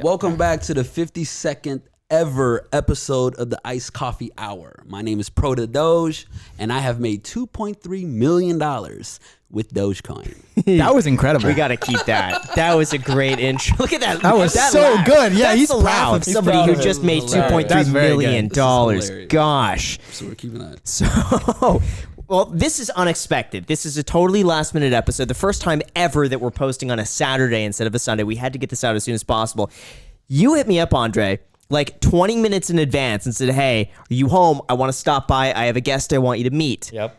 Welcome back to the 52nd ever episode of the Iced Coffee Hour. My name is Pro the Doge, and I have made $2.3 million with Dogecoin. That was incredible. We got to keep that. That was a great intro. Look at that. That was so laugh. good. Yeah, That's he's the laugh proud. of somebody who just made $2.3 million. Gosh. So we're keeping that. So, well, this is unexpected. This is a totally last minute episode. The first time ever that we're posting on a Saturday instead of a Sunday. We had to get this out as soon as possible. You hit me up, Andre, like 20 minutes in advance and said, hey, are you home? I want to stop by. I have a guest I want you to meet. Yep.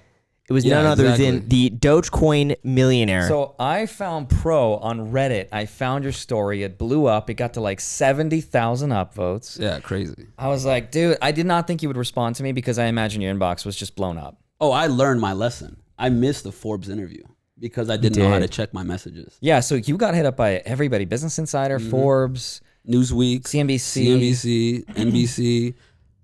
It was none other than the Dogecoin Millionaire. So I found Pro on Reddit. I found your story. It blew up. It got to like 70,000 upvotes. Yeah, crazy. I was like, dude, I did not think you would respond to me because I imagine your inbox was just blown up. Oh, I learned my lesson. I missed the Forbes interview because I didn't know how to check my messages. Yeah, so you got hit up by everybody. Business Insider, Forbes, Newsweek, CNBC, NBC.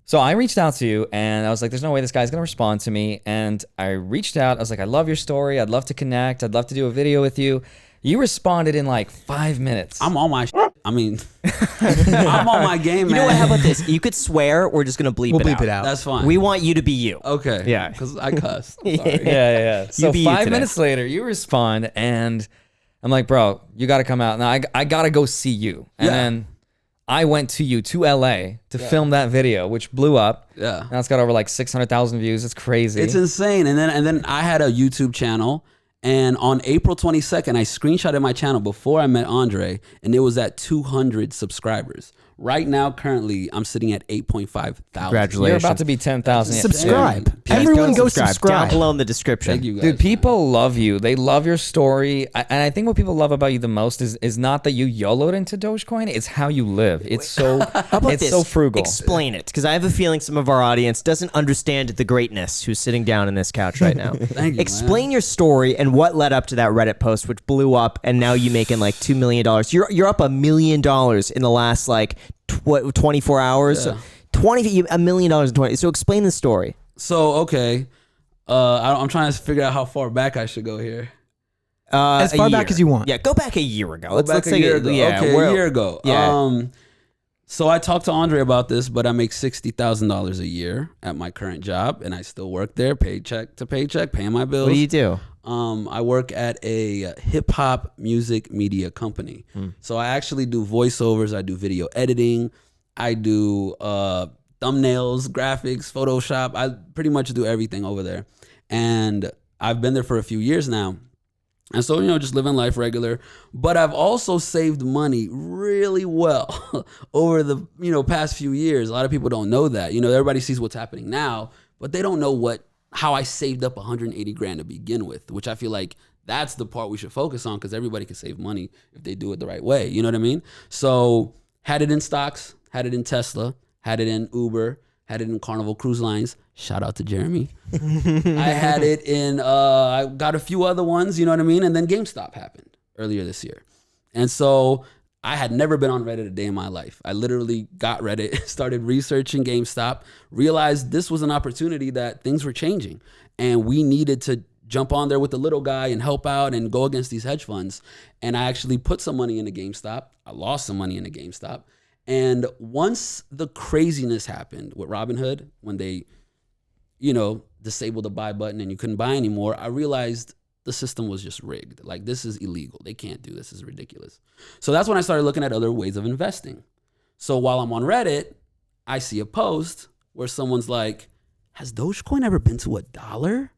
So I reached out to you and I was like, there's no way this guy's going to respond to me. And I reached out. I was like, I love your story. I'd love to connect. I'd love to do a video with you. You responded in like 5 minutes. I'm on my I'm on my game, man. You know what? How about this? You could swear. We're just going to bleep it out. That's fine. We want you to be you. Okay. Yeah. Because I cussed. Sorry. Yeah. So be you 5 today. minutes later, you respond and I'm like, bro, you got to come out. Now I got to go see you. And then I went to you to LA to film that video, which blew up. Yeah. Now it's got over like 600,000 views. It's crazy. It's insane. And then I had a YouTube channel, and on April 22nd, I screenshotted my channel before I met Andre, and it was at 200 subscribers. Right now, currently, I'm sitting at 8.5 thousand. Congratulations. You're about to be 10,000. Subscribe. Please Everyone go subscribe. Down below in the description. Thank you guys. Dude, people love you. They love your story. And I think what people love about you the most is not that you YOLO'd into Dogecoin. It's how you live. It's so How about it's this? so frugal. Explain it, because I have a feeling some of our audience doesn't understand the greatness who's sitting down in this couch right now. Thank you, Explain your story and what led up to that Reddit post, which blew up, and now you making like $2 million. You're up $1 million in the last like 24 hours. Yeah. $1 million in 20. So explain the story. So, okay. I'm trying to figure out how far back I should go here. As far back as you want. Yeah, go back a year ago. Let's a year ago. Yeah, okay, a year ago. Yeah. So I talked to Andre about this, but I make $60,000 a year at my current job, and I still work there, paycheck to paycheck, paying my bills. What do you do? I work at a hip hop music media company. So I actually do voiceovers. I do video editing. I do thumbnails, graphics, Photoshop. I pretty much do everything over there. And I've been there for a few years now. And so, just living life regular. But I've also saved money really well over the, past few years. A lot of people don't know that. Everybody sees what's happening now, but they don't know how I saved up 180 grand to begin with, which I feel like that's the part we should focus on, because everybody can save money if they do it the right way. You know what I mean? So had it in stocks, had it in Tesla, had it in Uber, had it in Carnival Cruise Lines. Shout out to Jeremy. I had it in, I got a few other ones, you know what I mean? And then GameStop happened earlier this year. And so I had never been on Reddit a day in my life. I literally got Reddit, started researching GameStop, realized this was an opportunity that things were changing. And we needed to jump on there with the little guy and help out and go against these hedge funds. And I actually put some money into GameStop. I lost some money into GameStop. And once the craziness happened with Robinhood, when they, disabled the buy button and you couldn't buy anymore, I realized the system was just rigged. Like, this is illegal. They can't do this. This is ridiculous. So that's when I started looking at other ways of investing. So while I'm on Reddit, I see a post where someone's like, has Dogecoin ever been to $1?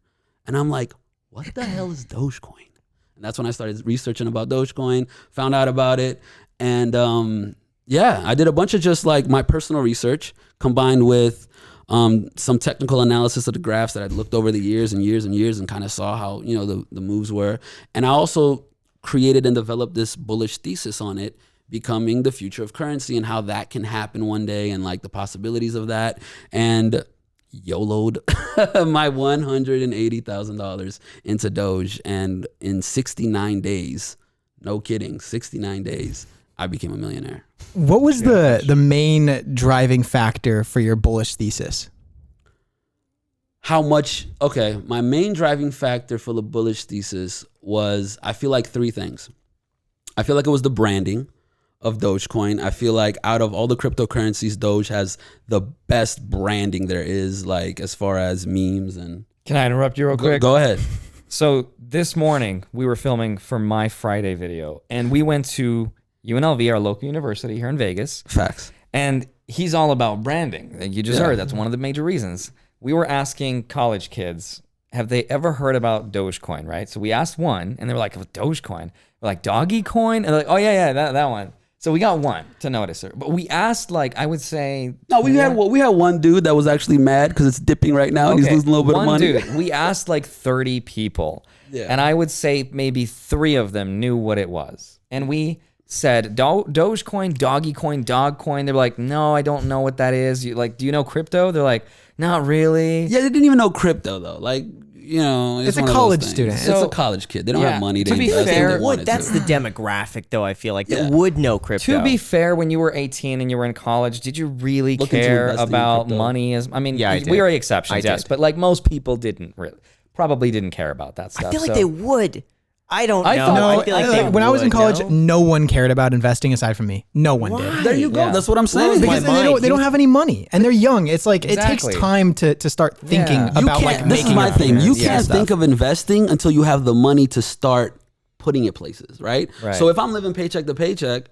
And I'm like, what the hell is Dogecoin? And that's when I started researching about Dogecoin, found out about it. And I did a bunch of just like my personal research combined with some technical analysis of the graphs that I'd looked over the years and years and years and kind of saw how, the moves were. And I also created and developed this bullish thesis on it becoming the future of currency and how that can happen one day and like the possibilities of that. And YOLO'd my $180,000 into Doge. And in 69 days, no kidding, 69 days, I became a millionaire. What was the main driving factor for your bullish thesis? My main driving factor for the bullish thesis was, I feel like, three things. I feel like it was the branding of Dogecoin. I feel like out of all the cryptocurrencies, Doge has the best branding there is, like as far as memes and. Can I interrupt you real quick? Go ahead. So this morning we were filming for my Friday video, and we went to UNLV, our local university here in Vegas. Facts. And he's all about branding. Like you just heard, that's one of the major reasons. We were asking college kids, have they ever heard about Dogecoin, right? So we asked one, and they were like, Dogecoin? We're like, Dogecoin? And they're like, oh, yeah, that one. So we got one to notice it. But we asked, like, I would say... No, we had one dude that was actually mad because it's dipping right now and he's losing a little bit of money. Dude, we asked like 30 people. Yeah. And I would say maybe 3 of them knew what it was. And we said, Dogecoin, Doggycoin, Dogcoin. They're like, no, I don't know what that is. Do you know crypto? They're like, not really. Yeah, they didn't even know crypto, though. Like... it's a college student. So, it's a college kid. They don't have money. To be fair, that's the demographic, though. I feel like that would know crypto. To be fair, when you were 18 and you were in college, did you really care about money? We are exceptions, yes, but like most people probably didn't care about that stuff. I feel like they would. I don't know. I feel like when I was in college, no one cared about investing aside from me. No one did. There you go. That's what I'm saying. Because they don't have any money and they're young. It's like it takes time to start thinking about like this is my thing. You can't think of investing until you have the money to start putting it places, right? So if I'm living paycheck to paycheck,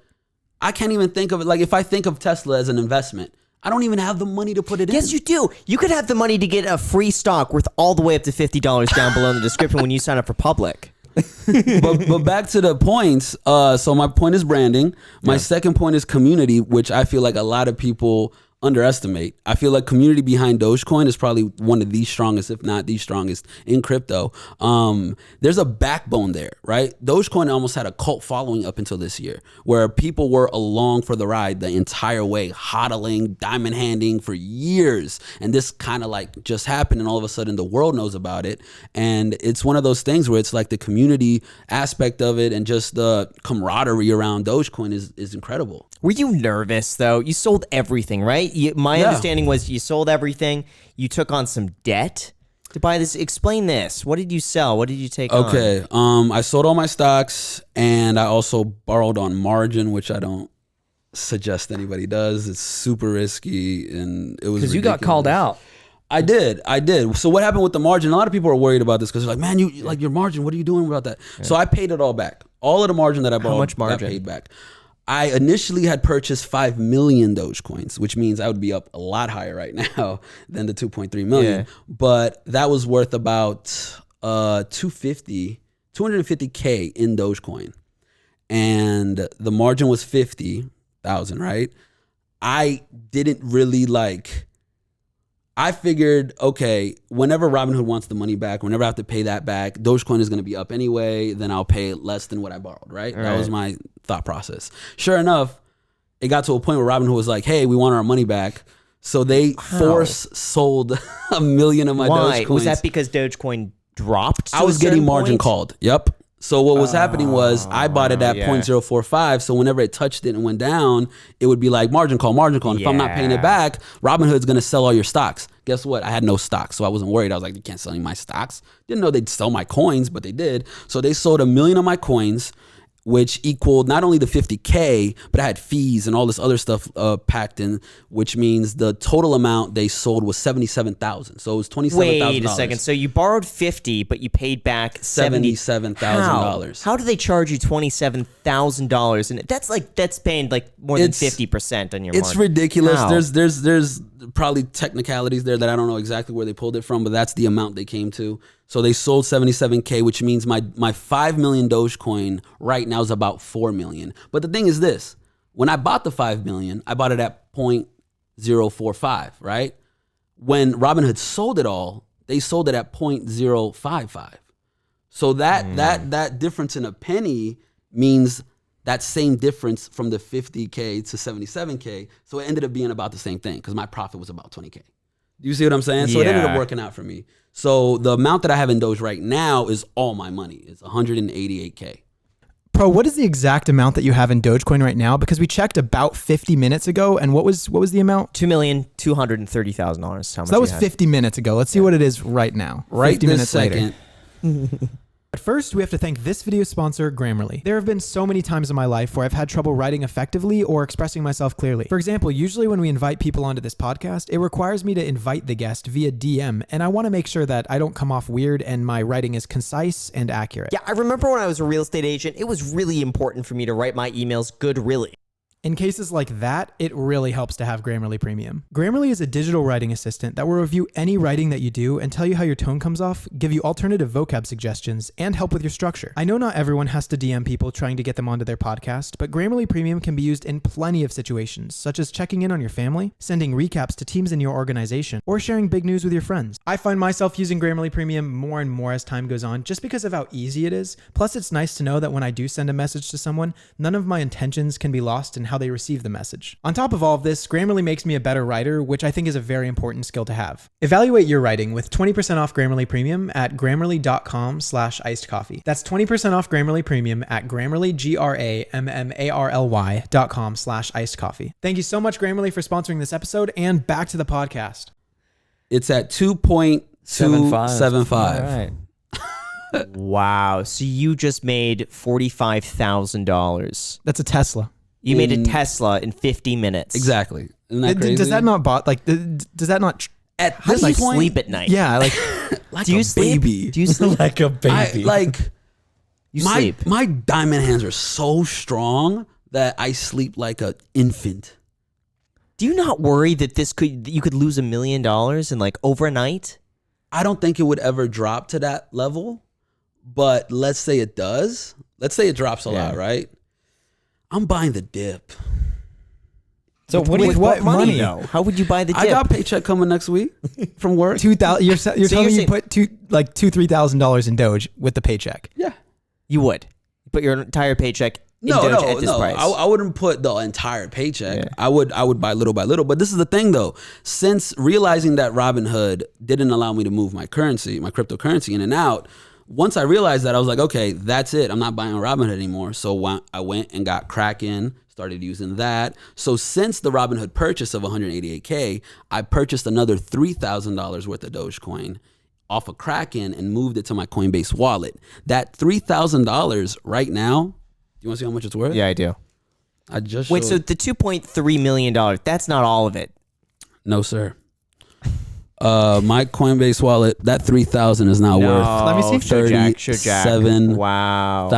I can't even think of it. Like if I think of Tesla as an investment, I don't even have the money to put it in. Yes, you do. You could have the money to get a free stock worth all the way up to $50 down below in the description when you sign up for Public. but back to the points. So my point is branding. My second point is community, which I feel like a lot of people underestimate. I feel like community behind Dogecoin is probably one of the strongest, if not the strongest, in crypto. There's a backbone there, right? Dogecoin almost had a cult following up until this year, where people were along for the ride the entire way, hodling, diamond handing for years. And this kind of like just happened, and all of a sudden the world knows about it. And it's one of those things where it's like the community aspect of it and just the camaraderie around Dogecoin is incredible. Were you nervous though? You sold everything, right? My understanding was you sold everything. You took on some debt to buy this. Explain this. What did you sell? What did you take on? Okay. I sold all my stocks, and I also borrowed on margin, which I don't suggest anybody does. It's super risky, and it was because you got called out. I did. So what happened with the margin? A lot of people are worried about this because they're like, man, you like your margin. What are you doing about that? Yeah. So I paid it all back. All of the margin that I borrowed, how much margin? Got paid back. I initially had purchased 5 million Dogecoins, which means I would be up a lot higher right now than the 2.3 million. Yeah. But that was worth about 250K in Dogecoin. And the margin was 50,000, right? I didn't really I figured, okay, whenever Robinhood wants the money back, whenever I have to pay that back, Dogecoin is going to be up anyway, then I'll pay less than what I borrowed, right? That was my thought process. Sure enough, it got to a point where Robinhood was like, hey, we want our money back. So they force sold 1 million of my Dogecoins. Was that because Dogecoin dropped? I was getting margin called. Yep. So what was happening was I bought it at 0.045. So whenever it touched it and went down, it would be like margin call, margin call. And if I'm not paying it back, Robinhood's going to sell all your stocks. Guess what? I had no stocks, so I wasn't worried. I was like, you can't sell any of my stocks. Didn't know they'd sell my coins, but they did. So they sold 1 million of my coins, which equaled not only the 50K, but I had fees and all this other stuff packed in, which means the total amount they sold was 77,000. So it was $27,000. Wait a second. So you borrowed 50, but you paid back $77,000. How do they charge you $27,000? And that's paying like more than 50% on your It's margin. ridiculous. How? There's probably technicalities there that I don't know exactly where they pulled it from, but that's the amount they came to. So they sold 77K, which means my 5 million Dogecoin right now is about 4 million. But the thing is this, when I bought the 5 million, I bought it at 0.045, right? When Robinhood sold it all, they sold it at 0.055. So that difference in a penny means that same difference from the 50K to 77K. So it ended up being about the same thing because my profit was about 20K. Do you see what I'm saying? So it ended up working out for me. So the amount that I have in Doge right now is all my money. It's 188K. Pro, what is the exact amount that you have in Dogecoin right now? Because we checked about 50 minutes ago, and what was the amount? $2,230,000. So that was 50 minutes ago. Let's see what it is right now. Right 50 minutes second, later. But first, we have to thank this video sponsor, Grammarly. There have been so many times in my life where I've had trouble writing effectively or expressing myself clearly. For example, usually when we invite people onto this podcast, it requires me to invite the guest via DM, and I want to make sure that I don't come off weird and my writing is concise and accurate. Yeah, I remember when I was a real estate agent, it was really important for me to write my emails good, really. In cases like that, it really helps to have Grammarly Premium. Grammarly is a digital writing assistant that will review any writing that you do and tell you how your tone comes off, give you alternative vocab suggestions, and help with your structure. I know not everyone has to DM people trying to get them onto their podcast, but Grammarly Premium can be used in plenty of situations, such as checking in on your family, sending recaps to teams in your organization, or sharing big news with your friends. I find myself using Grammarly Premium more and more as time goes on, just because of how easy it is. Plus, it's nice to know that when I do send a message to someone, none of my intentions can be lost in how they receive the message. On top of all of this, Grammarly makes me a better writer, which I think is a very important skill to have. Evaluate your writing with 20% off Grammarly Premium at grammarly.com/icedcoffee. That's 20% off Grammarly Premium at Grammarly, grammarly.com/icedcoffee. Thank you so much, Grammarly, for sponsoring this episode, and back to the podcast. It's at 2.275. All right. Wow. So you just made $45,000. That's a Tesla. You made a Tesla in 50 minutes. Exactly. Isn't that crazy? Does that not does that not At How this do you point, sleep at night? yeah, like like Do you a sleep? baby. Do you sleep? like a baby. You my sleep. my diamond hands are so strong that I sleep like an infant. Do you not worry that you could lose $1 million in like overnight? I don't think it would ever drop to that level, but let's say it does. Let's say it drops a lot, right? I'm buying the dip. So with what money? though? How would you buy the dip? I got a paycheck coming next week from work. 2,000. You're telling me you saying- put $2,000-$3,000 in Doge with the paycheck. Yeah. You would. You put your entire paycheck in Doge at this price. I wouldn't put the entire paycheck. I would buy little by little. But this is the thing though. Since realizing that Robinhood didn't allow me to move my currency, my cryptocurrency in and out, once I realized that, I was like, okay, that's it. I'm not buying Robinhood anymore. So I went and got Kraken, started using that. So since the Robinhood purchase of $188K, I purchased another $3,000 worth of Dogecoin off of Kraken and moved it to my Coinbase wallet. That $3,000 right now, you want to see how much it's worth? Yeah, I do. I just Wait, so showed- the $2.3 million, that's not all of it. No, sir. My Coinbase wallet, that $3,000 is now worth Let me see. Show Jack. $37,000. Wow.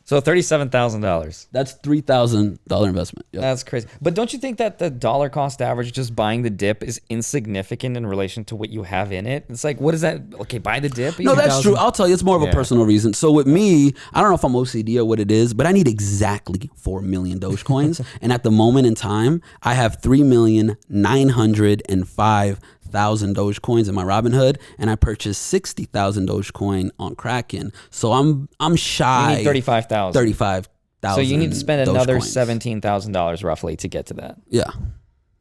So $37,000. That's $3,000 investment. Yep. That's crazy. But don't you think that the dollar cost average, just buying the dip, is insignificant in relation to what you have in it? It's like, what is that? Okay, buy the dip. No, that's true. I'll tell you, it's more of a personal reason. So with me, I don't know if I'm OCD or what it is, but I need exactly 4 million Dogecoins. And at the moment in time, I have 3,905,000 Dogecoins in my Robinhood, and I purchased 60,000 Dogecoin on Kraken. So I'm shy. You need 35,000. 35,000. So you need to spend another Dogecoins. $17,000 roughly to get to that. Yeah,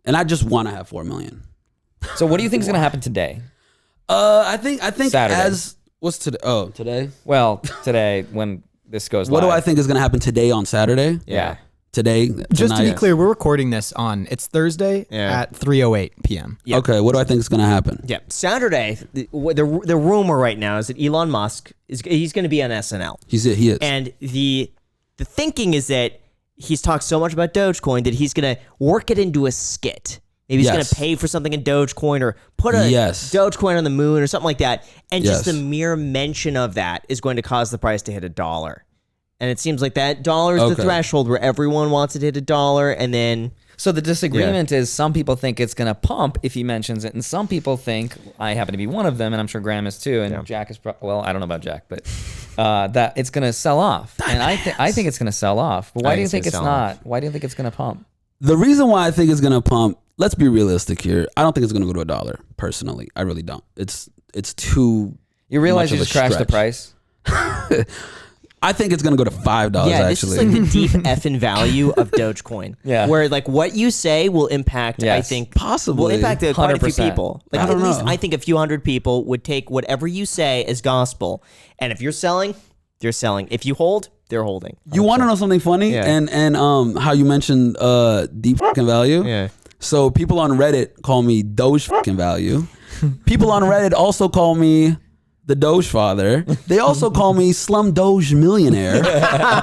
and I just want to have 4 million. So what do you think is going to happen today? I think Saturday. as what's today? Oh, today. Well, today when this goes What live. do I think is going to happen today on Saturday? Yeah. Today, Just to be tonight. clear, we're recording this on, it's Thursday at 3:08 p.m. Yeah. Okay, what do I think is going to happen? Yeah, Saturday. The rumor right now is that Elon Musk he's going to be on SNL, He is. and the thinking is that he's talked so much about Dogecoin that he's going to work it into a skit. Maybe he's going Yes. to pay for something in Dogecoin or put a Dogecoin on the moon or something like that. And just the Yes. mere mention of that is going to cause the price to hit $1. And it seems like that dollar is the Okay. threshold where everyone wants it to hit $1, and then So the disagreement is some people think it's going to pump if he mentions it, and some people think, I happen to be one of them, and I'm sure Graham is too, and Jack is, well, I don't know about Jack, but that it's going to sell off. And I think it's going to sell off. But why do you think it's not? Why do you think it's going to pump? The reason why I think it's going to pump, let's be realistic here. I don't think it's going to go to $1, personally. I really don't. It's too You realize much you of just a crashed the stretch. price? I think it's going to go to $5, yeah, this actually. is like the deep effing value of Dogecoin. Yeah. Where like what you say will impact, I Yes. think, Possibly. will impact quite a few 100%. people. Like I at don't least know. I think a few hundred people would take whatever you say as gospel. And if you're selling, they're selling. If you hold, they're holding. You want to know something funny? Yeah. And how you mentioned deep fucking value? Yeah. So people on Reddit call me Doge fucking value. People on Reddit also call me the Doge father. They also call me Slum Doge Millionaire.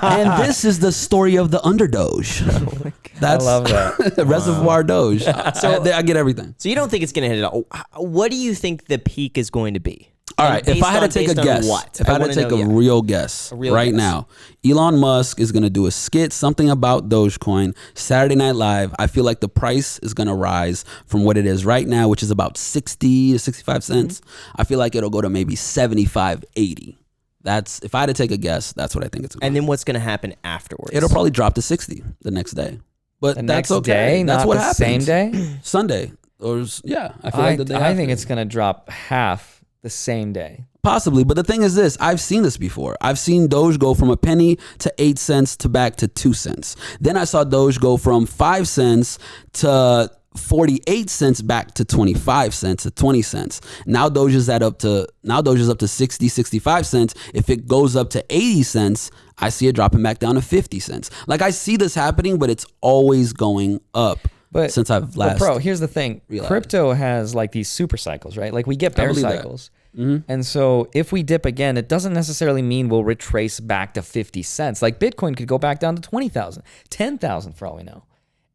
And this is the story of the underdoge. That's I love that. Reservoir Doge. So I get everything. So you don't think it's going to hit it all. What do you think the peak is going to be? All right, if I had to take a guess, if I had to take a real guess right now, Elon Musk is going to do a skit, something about Dogecoin, Saturday Night Live. I feel like the price is going to rise from what it is right now, which is about 60 to 65 cents. I feel like it'll go to maybe 75, 80. That's, if I had to take a guess, that's what I think it's going to be. And then what's going to happen afterwards? It'll probably drop to 60 the next day. But The that's next okay. day, That's not what the happens. same day. Sunday. Or, yeah, I feel like the day I think after. it's gonna drop half the same day. Possibly, but the thing is this, I've seen this before. I've seen Doge go from a penny to 8 cents to back to 2 cents. Then I saw Doge go from 5 cents to 48 cents back to 25 cents to 20 cents. Now Doge is up to 60, 65 cents. If it goes up to 80 cents, I see it dropping back down to 50 cents. Like I see this happening, but it's always going up. But since I've last bro, here's the thing. realized. Crypto has like these super cycles, right? Like we get bear believe that. cycles. And so if we dip again, it doesn't necessarily mean we'll retrace back to 50 cents. Like Bitcoin could go back down to 20,000, 10,000 for all we know.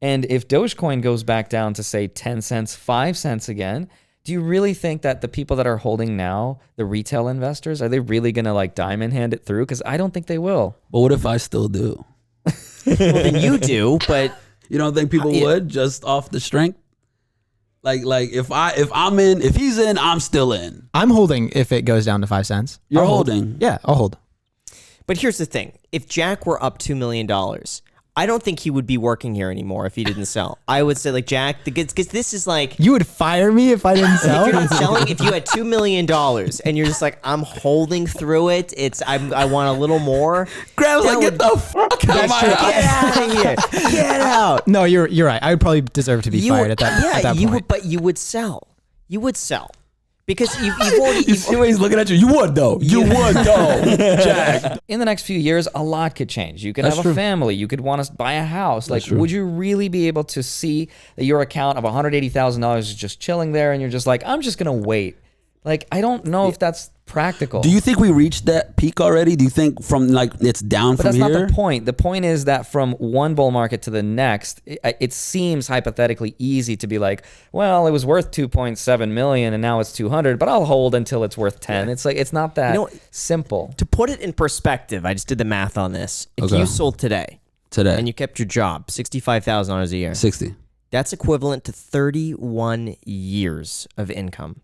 And if Dogecoin goes back down to say 10 cents, 5 cents again, do you really think that the people that are holding now, the retail investors, are they really going to like diamond hand it through? Because I don't think they will. But what if I still do? Well, then you do, but You don't think people would just off the strength? Like if he's in, I'm still in. I'm holding if it goes down to 5 cents. You're I'll hold. holding. Yeah, I'll hold. But here's the thing. If Jack were up $2 million, I don't think he would be working here anymore if he didn't sell. I would say like Jack, because this is like, You would fire me if I didn't sell? if you're not selling, if you had $2 million and you're just like, I'm holding through it. I want a little more. Graham's like, get the fuck out of my house. Get out of here. Get out. No, you're right. I would probably deserve to be fired at that you point. would, but you would sell. You would sell. Because you've already... You see when he's looking at you? You would though. You would though, Jack. In the next few years, a lot could change. You could That's have true. a family. You could want to buy a house. Like, true. would you really be able to see that your account of $180,000 is just chilling there and you're just like, I'm just going to wait? Like, I don't know if that's practical. Do you think we reached that peak already? Do you think from like it's down But from that's here? not the point. The point is that from one bull market to the next, it seems hypothetically easy to be like, well, it was worth 2.7 million and now it's 200, but I'll hold until it's worth 10. It's like, it's not that simple. To put it in perspective, I just did the math on this. If Okay. you sold today Today, and you kept your job, $65,000 a year, 60 that's equivalent to 31 years of income.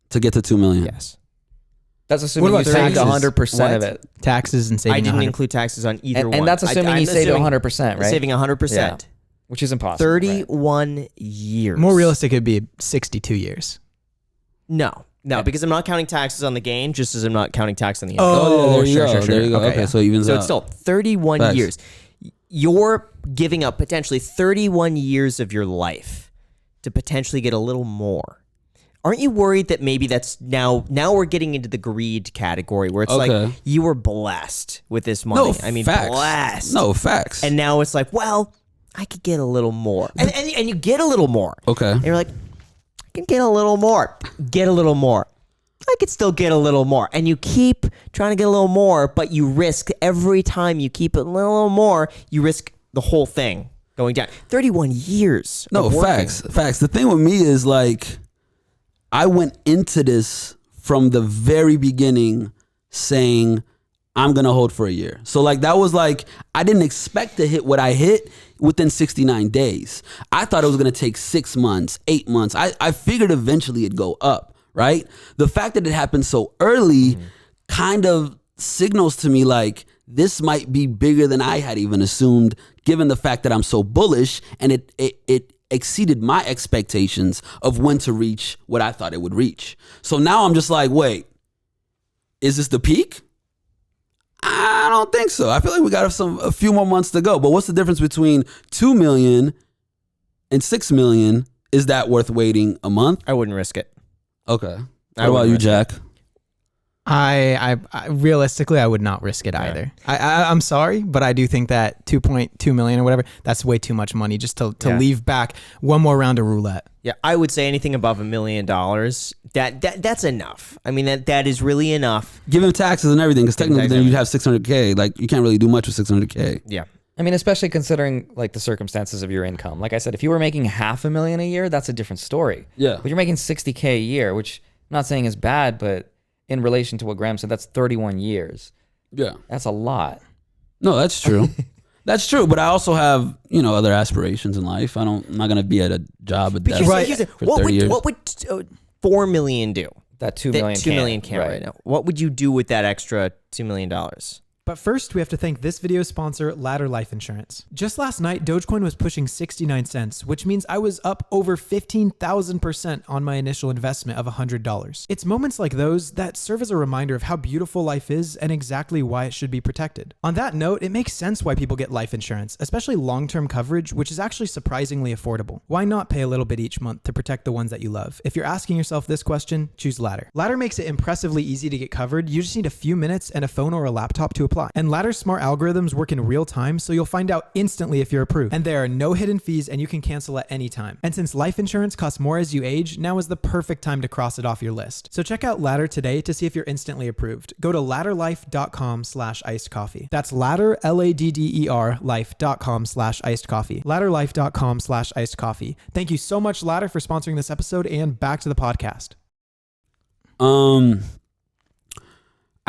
to get to 2 million. Yes. That's assuming What you about saved taxes? 100% of What? it. Taxes and saving I didn't 100. include taxes on either one. And that's assuming I'm you saved assuming 100%, right? Saving 100%. Yeah. Which is impossible. 31 years. More realistic, it'd be 62 years. No, because I'm not counting taxes on the gain, just as I'm not counting tax on the income. Oh, there you sure, go. sure, sure. There you go. Okay, Okay, yeah. so it evens So out. it's still 31 Facts. years. You're giving up potentially 31 years of your life to potentially get a little more. Aren't you worried that maybe that's now we're getting into the greed category where it's Okay. like you were blessed with this money. no, I mean, facts. blessed. No facts. And now it's like, well, I could get a little more. And you get a little more. okay. And you're like, I can get a little more. Get a little more. I could still get a little more. And you keep trying to get a little more, but you risk every time you keep it a little more, you risk the whole thing going down. 31 years. No, of working. facts. The thing with me is like, I went into this from the very beginning saying I'm gonna hold for a year. So like that was like, I didn't expect to hit what I hit within 69 days. I thought it was gonna take 6 months, 8 months. I figured eventually it'd go up, right? The fact that it happened so early kind of signals to me like this might be bigger than I had even assumed, given the fact that I'm so bullish and it exceeded my expectations of when to reach what I thought it would reach. So now I'm just like, wait, is this the peak? I don't think so. I feel like we got a few more months to go. But what's the difference between 2 million and 6 million? Is that worth waiting a month? I wouldn't risk it. Okay. What I about wouldn't you, risk Jack? I realistically, I would not risk it either. I'm sorry, but I do think that 2.2 million or whatever, that's way too much money just to leave back one more round of roulette. Yeah, I would say anything above $1 million, that's enough. I mean, that is really enough. Given taxes and everything, because technically then you'd have 600K. Like, you can't really do much with 600K. Yeah. I mean, especially considering like the circumstances of your income. Like I said, if you were making $500,000 a year, that's a different story. Yeah. But you're making $60K a year, which I'm not saying is bad, but in relation to what Graham said, that's 31 years. Yeah. That's a lot. No, that's true. That's true, but I also have, other aspirations in life. I'm not going to be at a job at desk for 30 years. What would 4 million do? That 2 million That 2 million can right now. What would you do with that extra $2 million? But first, we have to thank this video's sponsor, Ladder Life Insurance. Just last night, Dogecoin was pushing 69 cents, which means I was up over 15,000% on my initial investment of $100. It's moments like those that serve as a reminder of how beautiful life is and exactly why it should be protected. On that note, it makes sense why people get life insurance, especially long-term coverage, which is actually surprisingly affordable. Why not pay a little bit each month to protect the ones that you love? If you're asking yourself this question, choose Ladder. Ladder makes it impressively easy to get covered. You just need a few minutes and a phone or a laptop to apply. And Ladder's smart algorithms work in real time, so you'll find out instantly if you're approved. And there are no hidden fees, and you can cancel at any time. And since life insurance costs more as you age, now is the perfect time to cross it off your list. So check out Ladder today to see if you're instantly approved. Go to ladderlife.com/icedcoffee. That's ladder, LADDER, life.com/icedcoffee. Ladderlife.com/icedcoffee. Thank you so much, Ladder, for sponsoring this episode, and back to the podcast.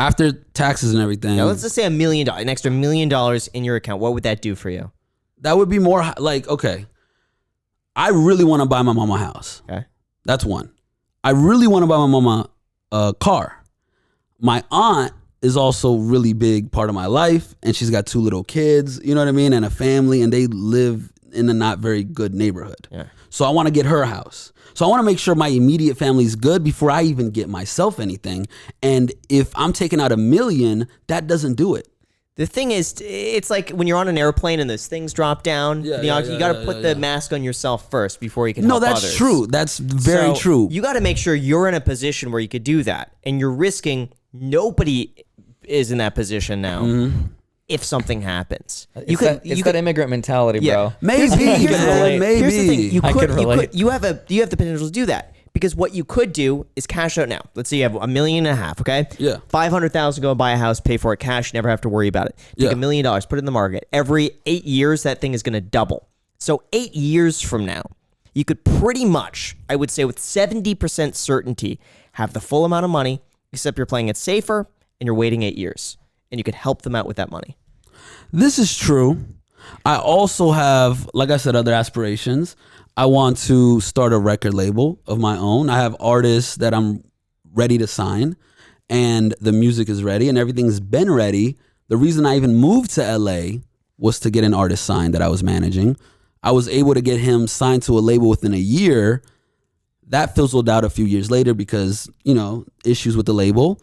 After taxes and everything, Now, let's just say $1 million, an extra $1 million in your account. What would that do for you? that would be more like, okay, I really want to buy my mama a house. Okay. That's one. I really want to buy my mama a car. My aunt is also really big part of my life, and she's got 2 little kids, you know what I mean, and a family, and they live in a not very good neighborhood. Yeah. So I want to get her a house. So I want to make sure my immediate family is good before I even get myself anything. And if I'm taking out $1 million, that doesn't do it. The thing is, it's like when you're on an airplane and those things drop down. You got to put the mask on yourself first before you can help others. No, that's true. That's very true. You got to make sure you're in a position where you could do that. And you're risking, nobody is in that position now. If something happens, It's that immigrant mentality, bro. Maybe, Here's man, maybe. Here's the thing. You I could could relate. you have the potential to do that, because what you could do is cash out now. Let's say you have $1.5 million, okay? Yeah. 500,000, go and buy a house, pay for it cash, never have to worry about it. Take Yeah. $1 million, put it in the market. Every 8 years, that thing is going to double. So 8 years from now, you could pretty much, I would say with 70% certainty, have the full amount of money, except you're playing it safer and you're waiting 8 years. And you could help them out with that money. This is true. I also have, like I said, other aspirations. I want to start a record label of my own. I have artists that I'm ready to sign, and the music is ready and everything's been ready. The reason I even moved to LA was to get an artist signed that I was managing. I was able to get him signed to a label within a year. That fizzled out a few years later because, issues with the label.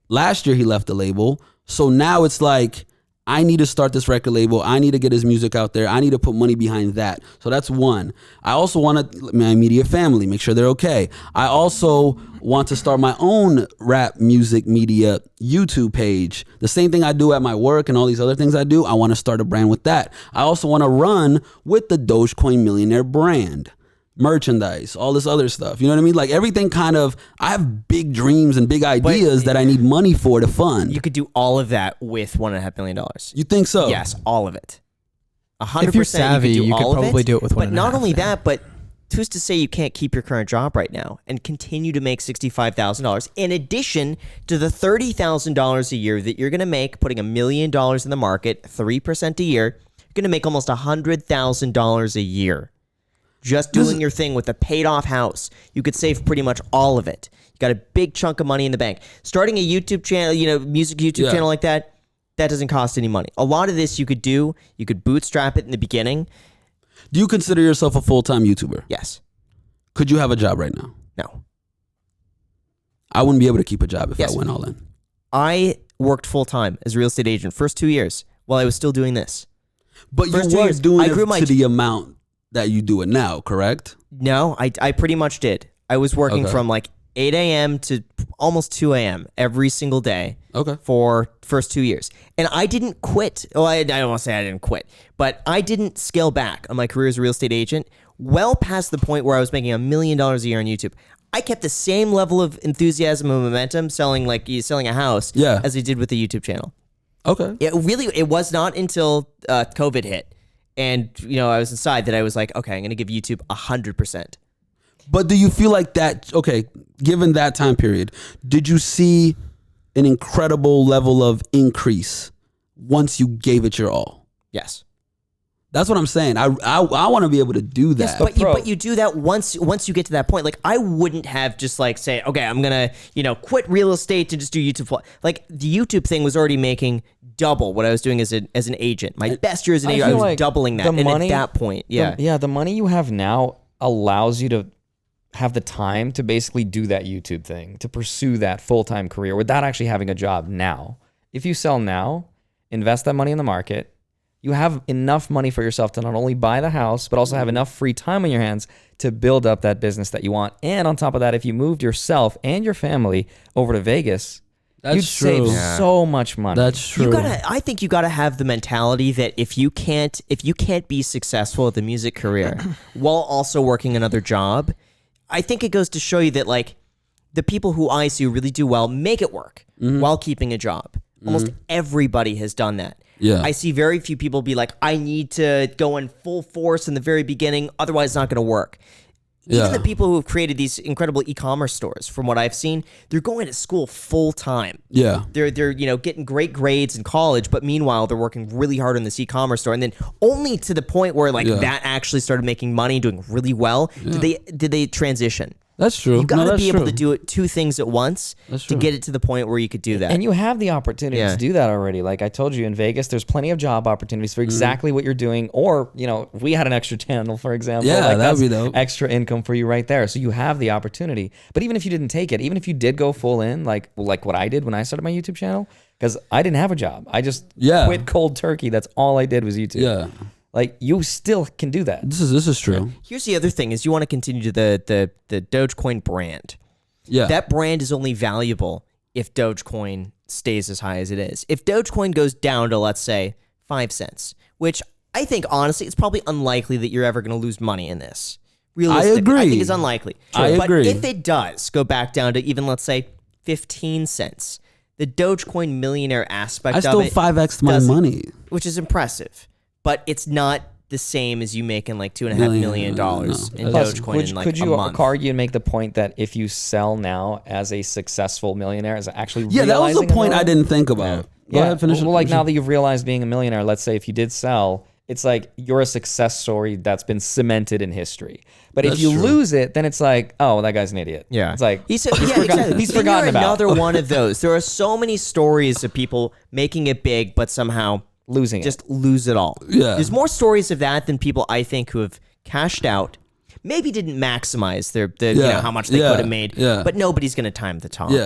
Last year he left the label. So now it's like, I need to start this record label. I need to get his music out there. I need to put money behind that. So that's one. I also want my immediate family, make sure they're okay. I also want to start my own rap music media YouTube page. The same thing I do at my work and all these other things I do, I want to start a brand with that. I also want to run with the Dogecoin Millionaire brand. Merchandise, all this other stuff. You know what I mean? Like everything I have big dreams and big ideas that I need money for to fund. You could do all of that with $1.5 million. You think so? Yes, all of it. 100%. If you're savvy, you could all of probably it. do it with But not 1.5, only yeah. that, but who's to say you can't keep your current job right now and continue to make $65,000 in addition to the $30,000 a year that you're going to make putting $1 million in the market, 3% a year. You're going to make almost $100,000 a year. Just doing your thing with a paid off house. You could save pretty much all of it. You got a big chunk of money in the bank. Starting a YouTube channel, music YouTube channel like that doesn't cost any money. A lot of this you could do. You could bootstrap it in the beginning. Do you consider yourself a full-time YouTuber? Yes. Could you have a job right now? No. I wouldn't be able to keep a job if Yes. I went all in. I worked full time as a real estate agent first 2 years while I was still doing this. But you First 2 weren't years, doing I it grew my- to the amount that you do it now, correct? No, I pretty much did. I was working Okay. from like 8 a.m. to almost 2 a.m. every single day. Okay. For first 2 years. And I didn't quit. Well, I don't want to say I didn't quit, but I didn't scale back on my career as a real estate agent well past the point where I was making $1 million a year on YouTube. I kept the same level of enthusiasm and momentum selling a house as I did with the YouTube channel. Okay. It was not until COVID hit and I was inside that I was like, okay, I'm going to give YouTube 100%. But do you feel like that, okay, given that time period, did you see an incredible level of increase once you gave it your all? Yes. That's what I'm saying. I want to be able to do that. Yes, but you do that once you get to that point. Like, I wouldn't have just like say, okay, I'm gonna quit real estate to just do YouTube. Like, the YouTube thing was already making double what I was doing as an agent. My best year as an agent, I was like doubling that. And at that point, the money you have now allows you to have the time to basically do that YouTube thing, to pursue that full-time career without actually having a job now. If you sell now, invest that money in the market, you have enough money for yourself to not only buy the house, but also have enough free time on your hands to build up that business that you want. And on top of that, if you moved yourself and your family over to Vegas, you'd save so much money. That's true. I think you gotta have the mentality that if you can't be successful at the music career while also working another job, I think it goes to show you that like the people who I see who really do well make it work while keeping a job. Almost everybody has done that. Yeah. I see very few people be like, I need to go in full force in the very beginning, otherwise it's not going to work. Even the people who have created these incredible e-commerce stores, from what I've seen, they're going to school full time. Yeah. They're getting great grades in college, but meanwhile they're working really hard on this e-commerce store, and then only to the point where that actually started making money and doing really well did they transition. That's true. You got to be able to do two things at once to get it to the point where you could do that. And you have the opportunity to do that already. Like I told you, in Vegas, there's plenty of job opportunities for exactly what you're doing. Or, if we had an extra channel, for example. Yeah, that'd be dope. Extra income for you right there. So you have the opportunity. But even if you didn't take it, even if you did go full in, like what I did when I started my YouTube channel, because I didn't have a job. I just quit cold turkey. That's all I did was YouTube. Yeah. Like, you still can do that. This is true. Here's the other thing: is you want to continue to the Dogecoin brand. Yeah, that brand is only valuable if Dogecoin stays as high as it is. If Dogecoin goes down to, let's say, 5 cents, which I think honestly it's probably unlikely that you're ever going to lose money in this. Realistically, I agree. I think it's unlikely. I agree. But if it does go back down to even, let's say, 15 cents, the Dogecoin Millionaire aspect of it, I still 5x'd my money, which is impressive. But it's not the same as you making like $2.5 million in Dogecoin in like could a you month. argue and make the point that if you sell now as a successful millionaire, is actually that was the point I didn't think about. Go ahead, finish. Well, like now that you've realized being a millionaire, let's say if you did sell, it's like you're a success story that's been cemented in history. But if you lose it, then it's like, oh, that guy's an idiot. Yeah, it's like he's forgotten about. Another one of those. There are so many stories of people making it big, but somehow losing just lose it all. Yeah. There's more stories of that than people I think who have cashed out, maybe didn't maximize their how much they could have made, but nobody's going to time the top. You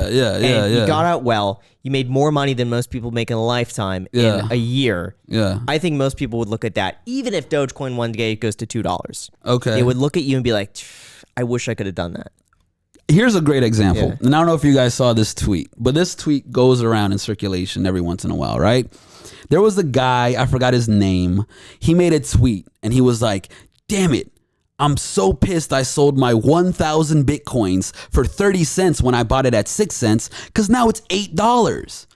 got out well. You made more money than most people make in a lifetime in a year. Yeah. I think most people would look at that, even if Dogecoin one day goes to $2. Okay. They would look at you and be like, I wish I could have done that. Here's a great example. Yeah. And I don't know if you guys saw this tweet, but this tweet goes around in circulation every once in a while, right? There was a guy, I forgot his name. He made a tweet and he was like, damn it, I'm so pissed I sold my 1,000 Bitcoins for 30 cents when I bought it at 6 cents because now it's $8.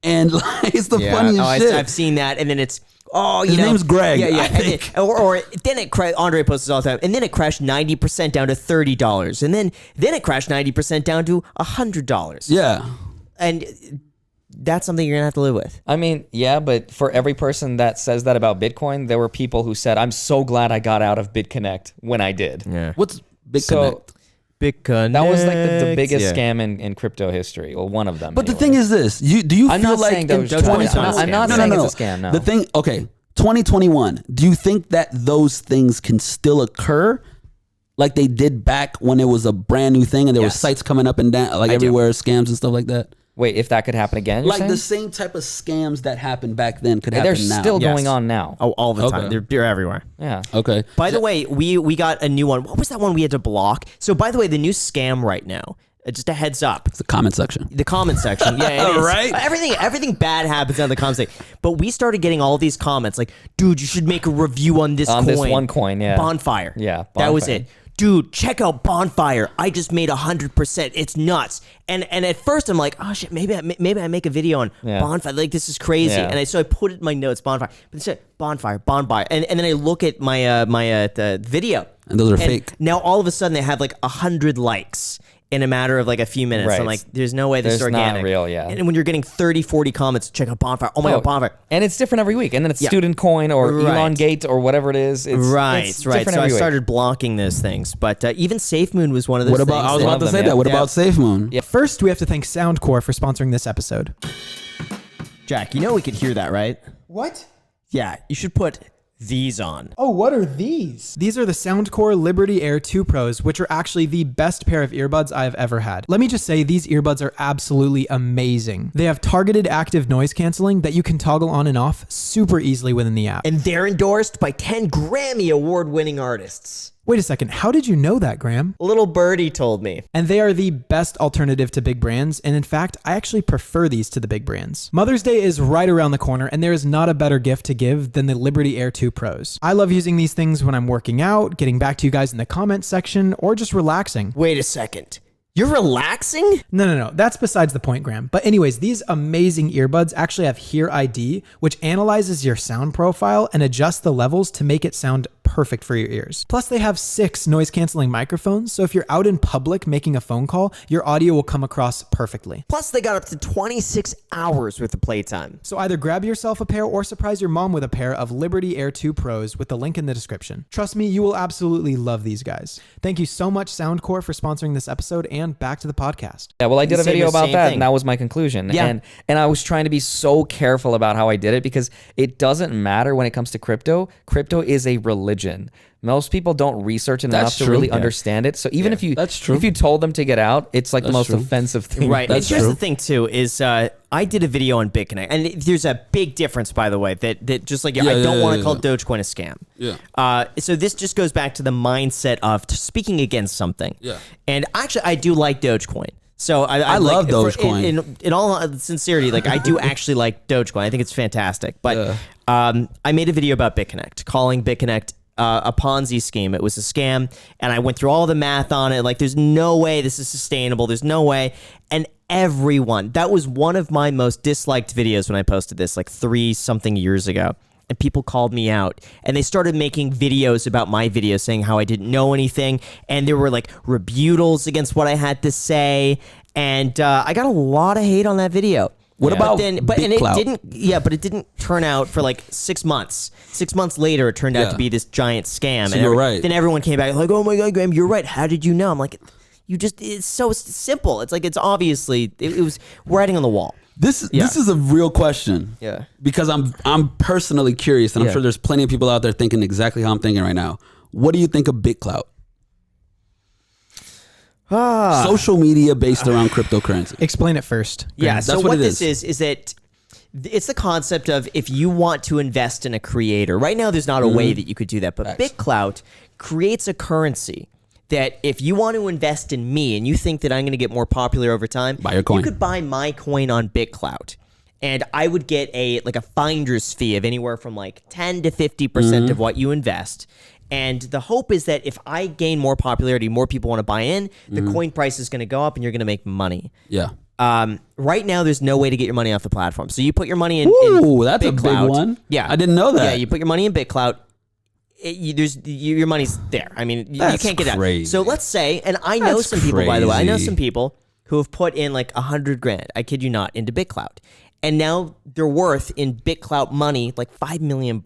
And like, it's the funniest shit. I've seen that. And then it's, his name's Greg. Yeah. Or then it crashed, Andre posts this all the time, and then it crashed 90% down to $30. And then it crashed 90% down to $100. Yeah. And that's something you're going to have to live with. I mean, yeah, but for every person that says that about Bitcoin, there were people who said, I'm so glad I got out of BitConnect when I did. Yeah. What's BitConnect? BitConnect. That was like the biggest scam in crypto history. Well, one of them. But the thing is this, do you I'm feel not like saying in Dogecoin, I'm not saying it's a scam, no. The thing, okay, 2021, do you think that those things can still occur like they did back when it was a brand new thing and there were sites coming up and down, like everywhere, scams and stuff like that? Wait, if that could happen again, you're like saying? the same type of scams that happened back then could happen They're now. still going on now. Oh, all the time. They're everywhere. Yeah. Okay. By the way, we got a new one. What was that one we had to block? So by the way, the new scam right now, Just a heads up. It's the comment section. The comment section. Yeah, it is. Right? Everything bad happens in the comment section. But we started getting all these comments like, dude, you should make a review on this coin. On this one coin, yeah. Bonfire. Yeah, That was Bonfire. it. Dude, check out Bonfire. I just made 100%. It's nuts. And at first I'm like, oh shit, maybe I make a video on Bonfire. Like, this is crazy. Yeah. And so I put it in my notes, Bonfire. But it said Bonfire. And then I look at my the video. And those are fake. Now all of a sudden they have like 100 likes in a matter of like a few minutes. Right. I'm like, there's no way this is There's not organic. real, yeah. And when you're getting 30, 40 comments, check out Bonfire. Oh my God, Bonfire. And it's different every week. And then it's Yeah. Student Coin or Right. Elongate or whatever it is. It's Right. different So I every week. started blocking those things. But even SafeMoon was one of those What things. about? I was that- about to them, say yeah. that. What Yeah. about SafeMoon? Yeah. First, we have to thank Soundcore for sponsoring this episode. Jack, you know we could hear that, right? What? Yeah, you should put these on. Oh, what are these? These are the Soundcore Liberty Air 2 Pros, which are actually the best pair of earbuds I've ever had. Let me just say, these earbuds are absolutely amazing. They have targeted active noise canceling that you can toggle on and off super easily within the app. And they're endorsed by 10 Grammy award-winning artists. Wait a second, how did you know that, Graham? Little birdie told me. And they are the best alternative to big brands, and in fact, I actually prefer these to the big brands. Mother's Day is right around the corner, and there is not a better gift to give than the Liberty Air 2 Pros. I love using these things when I'm working out, getting back to you guys in the comment section, or just relaxing. Wait a second. You're relaxing? No, that's besides the point, Graham. But anyways, these amazing earbuds actually have Hear ID, which analyzes your sound profile and adjusts the levels to make it sound perfect for your ears. Plus, they have 6 noise canceling microphones, so if you're out in public making a phone call, your audio will come across perfectly. Plus, they got up to 26 hours worth of playtime. So either grab yourself a pair or surprise your mom with a pair of Liberty Air 2 Pros with the link in the description. Trust me, you will absolutely love these guys. Thank you so much, Soundcore, for sponsoring this episode, and back to the podcast. Yeah, well, I did a Say video the about same that, thing. and that was my conclusion. Yeah. And I was trying to be so careful about how I did it because it doesn't matter when it comes to crypto. Crypto is a religion. Most people don't research it enough That's to true. really Yeah. understand it. So even if you That's true. if you told them to get out, it's like the most true. offensive thing. Right. That's and here's true. the thing, too, is I did a video on BitConnect. And there's a big difference, by the way, that just like, I don't want to call Dogecoin a scam. Yeah. So this just goes back to the mindset of speaking against something. Yeah. And actually, I do like Dogecoin. So I love like, Dogecoin. In all sincerity, like I do actually like Dogecoin. I think it's fantastic. But I made a video about BitConnect, calling BitConnect a Ponzi scheme. It was a scam, and I went through all the math on it. Like, there's no way this is sustainable. There's no way. And that was one of my most disliked videos when I posted this, like 3-something years ago. And people called me out, and they started making videos about my videos saying how I didn't know anything, and there were like rebuttals against what I had to say, and I got a lot of hate on that video. What about but it BitClout? didn't turn out for like 6 months. 6 months later, it turned out to be this giant scam. So and you're right. Then everyone came back like, "Oh my God, Graham, you're right. How did you know?" I'm like, it's so simple. It's like, it's obviously it was writing on the wall. This is a real question. Yeah. Because I'm personally curious, and I'm Yeah. sure there's plenty of people out there thinking exactly how I'm thinking right now. What do you think of BitClout? Social media based around cryptocurrency. Explain it first. Yeah, That's so what what it this is. is that it's the concept of, if you want to invest in a creator. Right now, there's not a way that you could do that, but BitClout creates a currency that if you want to invest in me and you think that I'm going to get more popular over time, Buy your coin. you could buy my coin on BitClout. And I would get a finder's fee of anywhere from like 10 to 50% of what you invest. And the hope is that if I gain more popularity, more people want to buy in, the coin price is going to go up and you're going to make money. Yeah. Right now, there's no way to get your money off the platform. So you put your money in. Ooh, that's a big BitClout. one. Yeah, I didn't know that. Yeah, you put your money in BitClout. Your money's there. I mean, you That's can't get out. crazy. So let's say, and I know That's some people, by the way, I know crazy. some people who have put in like $100,000. I kid you not, into BitClout, and now they're worth in BitClout money like $5 million.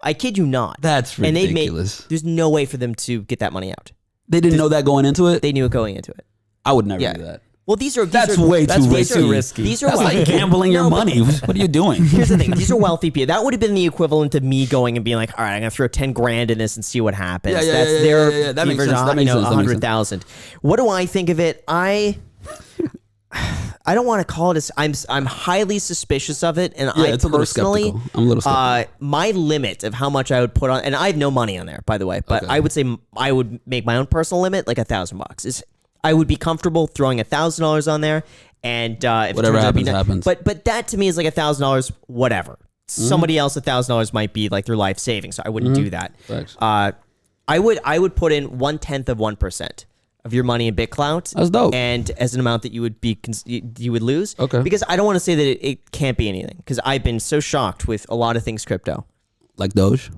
I kid you not. That's And ridiculous. there's no way for them to get that money out. They didn't know that going into it? They knew it going into it. I would never Yeah. do that. Well, these are That's way too risky. These are That's like wealthy. gambling your No, but- money. What are you doing? Here's the thing. These are wealthy people. That would have been the equivalent of me going and being like, all right, I'm going to throw 10 grand in this and see what happens. Yeah, That's yeah, their yeah. That makes version sense. of, That makes sense. That makes sense. 100,000. What do I think of it? I don't want to call it I'm highly suspicious of it, and Yeah, I it's a little personally, skeptical. I'm a little skeptical. my limit of how much I would put on, and I have no money on there, by the way, but Okay. I would say I would make my own personal limit like $1,000. I would be comfortable throwing $1,000 on there, and if Whatever it turns out to be happens, happens. But that to me is like $1,000. Whatever. Somebody else $1,000 might be like their life savings, so I wouldn't do that. Thanks. I would put in 1/10% of your money in BitClout. That's dope. And as an amount that you would lose. Okay. Because I don't want to say that it can't be anything. Because I've been so shocked with a lot of things crypto. Like Doge.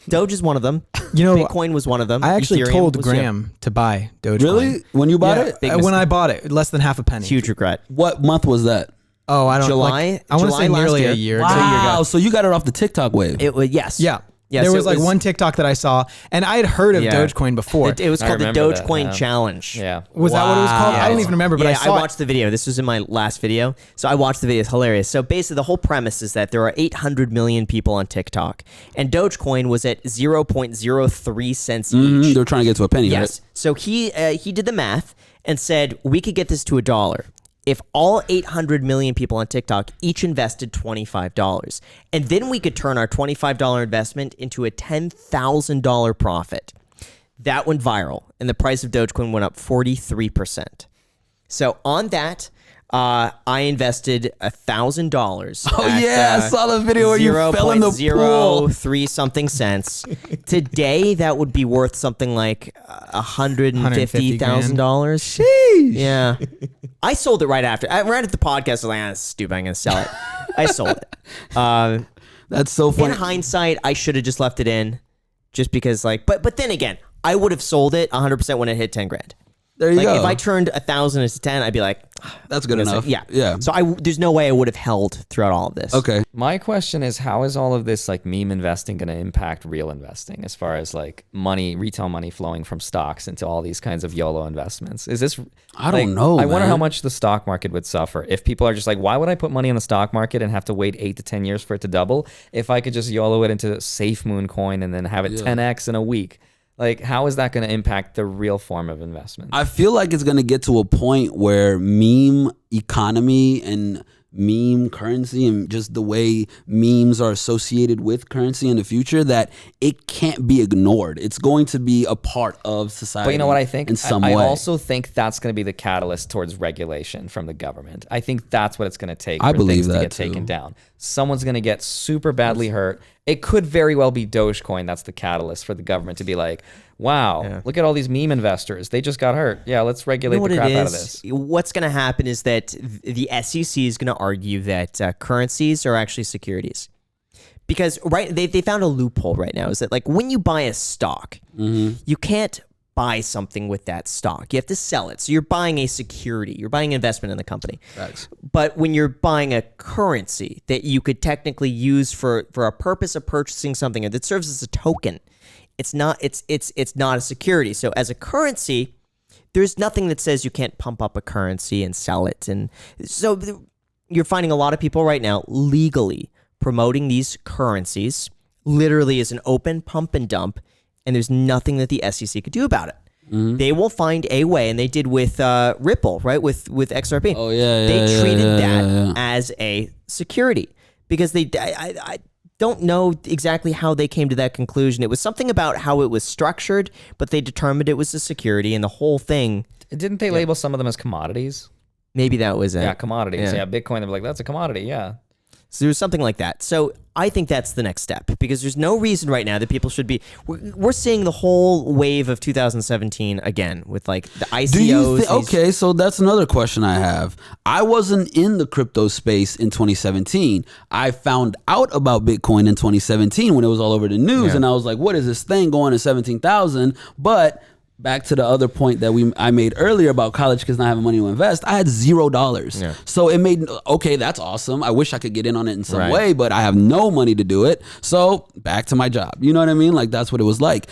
Doge is one of them. You know, Bitcoin was one of them. I actually Ethereum told was- Graham to buy Dogecoin. Really? When you bought it? Big When mistake. I bought it, less than half a penny. Huge regret. What month was that? Oh, I don't. July- I want to July say last nearly year. a year. Wow. It's a year ago. Wow. So you got it off the TikTok wave. It was yes. Yeah. Yes, there it was like one TikTok that I saw, and I had heard of Yeah. Dogecoin before. It was I called the remember that, Dogecoin yeah. Challenge. Yeah. Was that what it was called? Wow. I don't even remember, but Yeah, I saw watched the video. This was in my last video. So I watched the video. It's hilarious. So basically, the whole premise is that there are 800 million people on TikTok, and Dogecoin was at 0.03 cents each. They're trying to get to a penny, Yes. right? So he did the math and said we could get this to $1 if all 800 million people on TikTok each invested $25, and then we could turn our $25 investment into a $10,000 profit. That went viral, and the price of Dogecoin went up 43%. So on that, I invested $1,000. Oh, yeah. I saw the video where you fell in the pool. 0.03 something cents. Today, that would be worth something like $150,000. Sheesh. Yeah. I sold it right after. Right at the podcast, I was like, this is stupid. I'm going to sell it. I sold it. That's so In funny. hindsight, I should have just left it in just because but then again, I would have sold it 100% when it hit 10 grand. There you Like go. if I turned 1,000 into 10, I'd be like, That's good enough. yeah. Yeah. So there's no way I would have held throughout all of this. Okay. My question is, how is all of this like meme investing going to impact real investing as far as like money, retail money flowing from stocks into all these kinds of YOLO investments? Is this, I don't know, I wonder how man. much the stock market would suffer if people are just like, why would I put money in the stock market and have to wait 8 to 10 years for it to double if I could just YOLO it into Safe Moon coin and then have it 10x in a week? Like, how is that going to impact the real form of investment? I feel like it's going to get to a point where meme economy and meme currency and just the way memes are associated with currency in the future, that it can't be ignored. It's going to be a part of society. But you know what I think? In some I way. also think that's going to be the catalyst towards regulation from the government. I think that's what it's going to take I for believe things to that get too. taken down. Someone's going to get super badly hurt. It could very well be Dogecoin that's the catalyst for the government to be like, wow, look at all these meme investors. They just got hurt. Yeah, let's regulate the crap out of this. What's going to happen is that the SEC is going to argue that currencies are actually securities. Because they found a loophole right now, is that like when you buy a stock, you can't buy something with that stock. You have to sell it. So you're buying a security. You're buying an investment in the company. Facts. But when you're buying a currency that you could technically use for a purpose of purchasing something that serves as a token, it's not a security. So as a currency, there's nothing that says you can't pump up a currency and sell it. And so you're finding a lot of people right now legally promoting these currencies literally as an open pump and dump, and there's nothing that the SEC could do about it. They will find a way, and they did with Ripple, right? With XRP. Oh, yeah, They yeah, treated yeah, that yeah, yeah. as a security because I don't know exactly how they came to that conclusion. It was something about how it was structured, but they determined it was a security, and the whole thing. Didn't they label some of them as commodities? Maybe that was it. Yeah, commodities. Yeah. Yeah, Bitcoin, they were like, that's a commodity. Yeah. So there's something like that. So I think that's the next step because there's no reason right now that people should be. We're seeing the whole wave of 2017 again with like the ICOs. Do you these- okay, so that's another question I have. I wasn't in the crypto space in 2017. I found out about Bitcoin in 2017 when it was all over the news, and I was like, "What is this thing going to 17,000?" But back to the other point that I made earlier about college kids not having money to invest, I had $0. Yeah. So it made, okay, that's awesome. I wish I could get in on it in some Right. way, but I have no money to do it. So back to my job. You know what I mean? Like that's what it was like.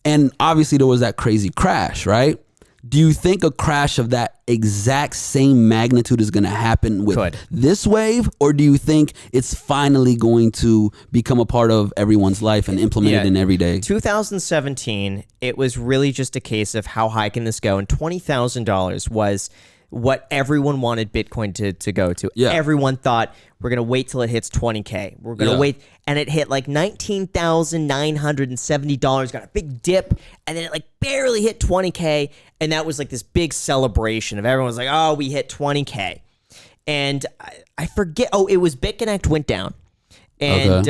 And obviously there was that crazy crash, right? Do you think a crash of that exact same magnitude is going to happen with Could. this wave? Or do you think it's finally going to become a part of everyone's life and implemented in every day? 2017, it was really just a case of how high can this go, and $20,000 what everyone wanted Bitcoin to go to. Yeah. Everyone thought we're going to wait till it hits 20K. We're going to wait. And it hit like $19,970, got a big dip. And then it like barely hit 20K. And that was like this big celebration of everyone was like, oh, we hit 20K. And I forget. Oh, it was BitConnect went down. And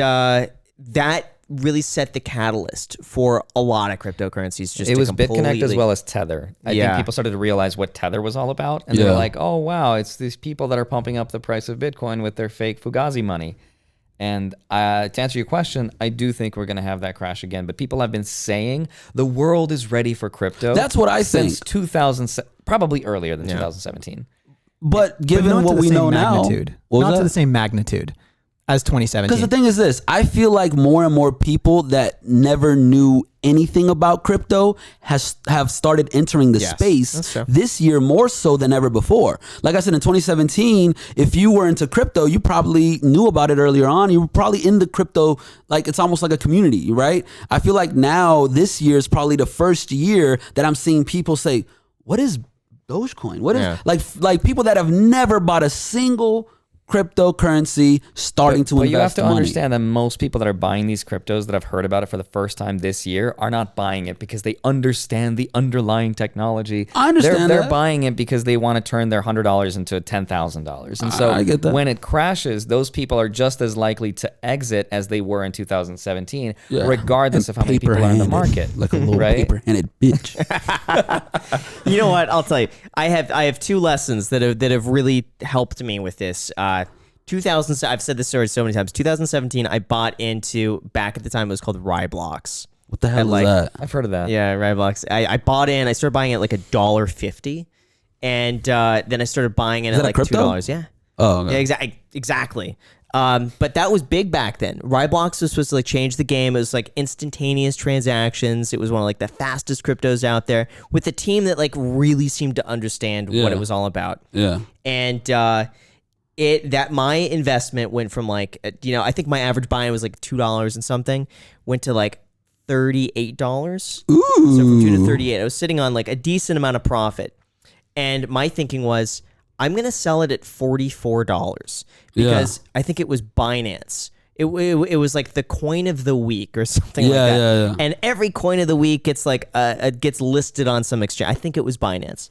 that really set the catalyst for a lot of cryptocurrencies. Just it was completely... BitConnect as well as Tether. I think people started to realize what Tether was all about, and they were like, "Oh wow, it's these people that are pumping up the price of Bitcoin with their fake Fugazi money." And to answer your question, I do think we're going to have that crash again. But people have been saying the world is ready for crypto. That's what I since think. 2000, probably earlier than 2017. But given what we know now, not to the same magnitude as 2017. Because the thing is this, I feel like more and more people that never knew anything about crypto have started entering the space this year more so than ever before. Like I said, in 2017, if you were into crypto, you probably knew about it earlier on. You were probably in the crypto, like it's almost like a community, right? I feel like now this year is probably the first year that I'm seeing people say, what is Dogecoin? What is like people that have never bought a single cryptocurrency starting to invest money. But you have to understand that most people that are buying these cryptos that have heard about it for the first time this year are not buying it because they understand the underlying technology. I understand They're buying it because they want to turn their $100 into $10,000. And so I get that. When it crashes, those people are just as likely to exit as they were in 2017, regardless of how many people are in the market. Like a little paper-handed bitch. You know what? I'll tell you. I have two lessons that have really helped me with this. 2000, I've said this story so many times. 2017, I bought into, back at the time it was called Ryblocks. What the hell is that? I've heard of that. Yeah, Ryblocks. I bought in. I started buying it like $1.50, and then I started buying it at like $2. Yeah. Oh, okay. Yeah, exactly. But that was big back then. Ryblocks was supposed to like change the game. It was like instantaneous transactions. It was one of like the fastest cryptos out there with a team that like really seemed to understand what it was all about. Yeah. And my investment went from like, I think my average buy-in was like $2 and something, went to like $38. Ooh. So from 2 to 38, I was sitting on like a decent amount of profit. And my thinking was, I'm going to sell it at $44 because I think it was Binance. It was like the coin of the week or something like that. Yeah. And every coin of the week gets like gets listed on some exchange. I think it was Binance.